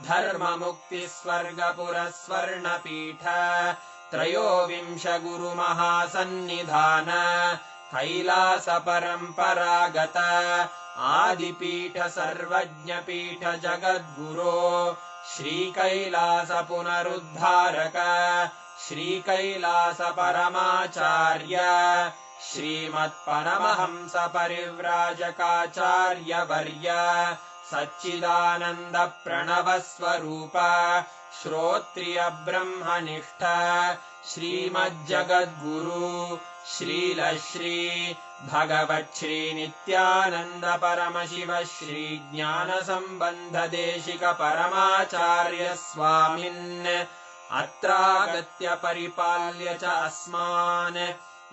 धर्ममुक्ति स्वर्गपुर स्वर्णपीठ त्रयोविंश गुरुमहासन्निधान कैलास परम्परागत आदिपीठ सर्वज्ञपीठ जगद्गुरो श्रीकैलास पुनरुद्धारक श्रीकैलास परमाचार्य श्रीमत्परमहंस परिव्राजकाचार्य वर्य सच्चिदानन्द प्रणव स्वरूप श्रोत्रिय ब्रह्मनिष्ठ श्रीमज्जगद्गुरु श्रील श्री भगवच्छ्री नित्यानन्द परमशिव श्री ज्ञान संबंध देशिक परमाचार्य स्वामिन् अत्रागत्य परिपाल्य च अस्मान्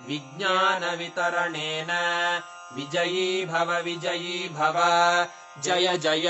विज्ञान वितरणेन विजयी भव जय जय।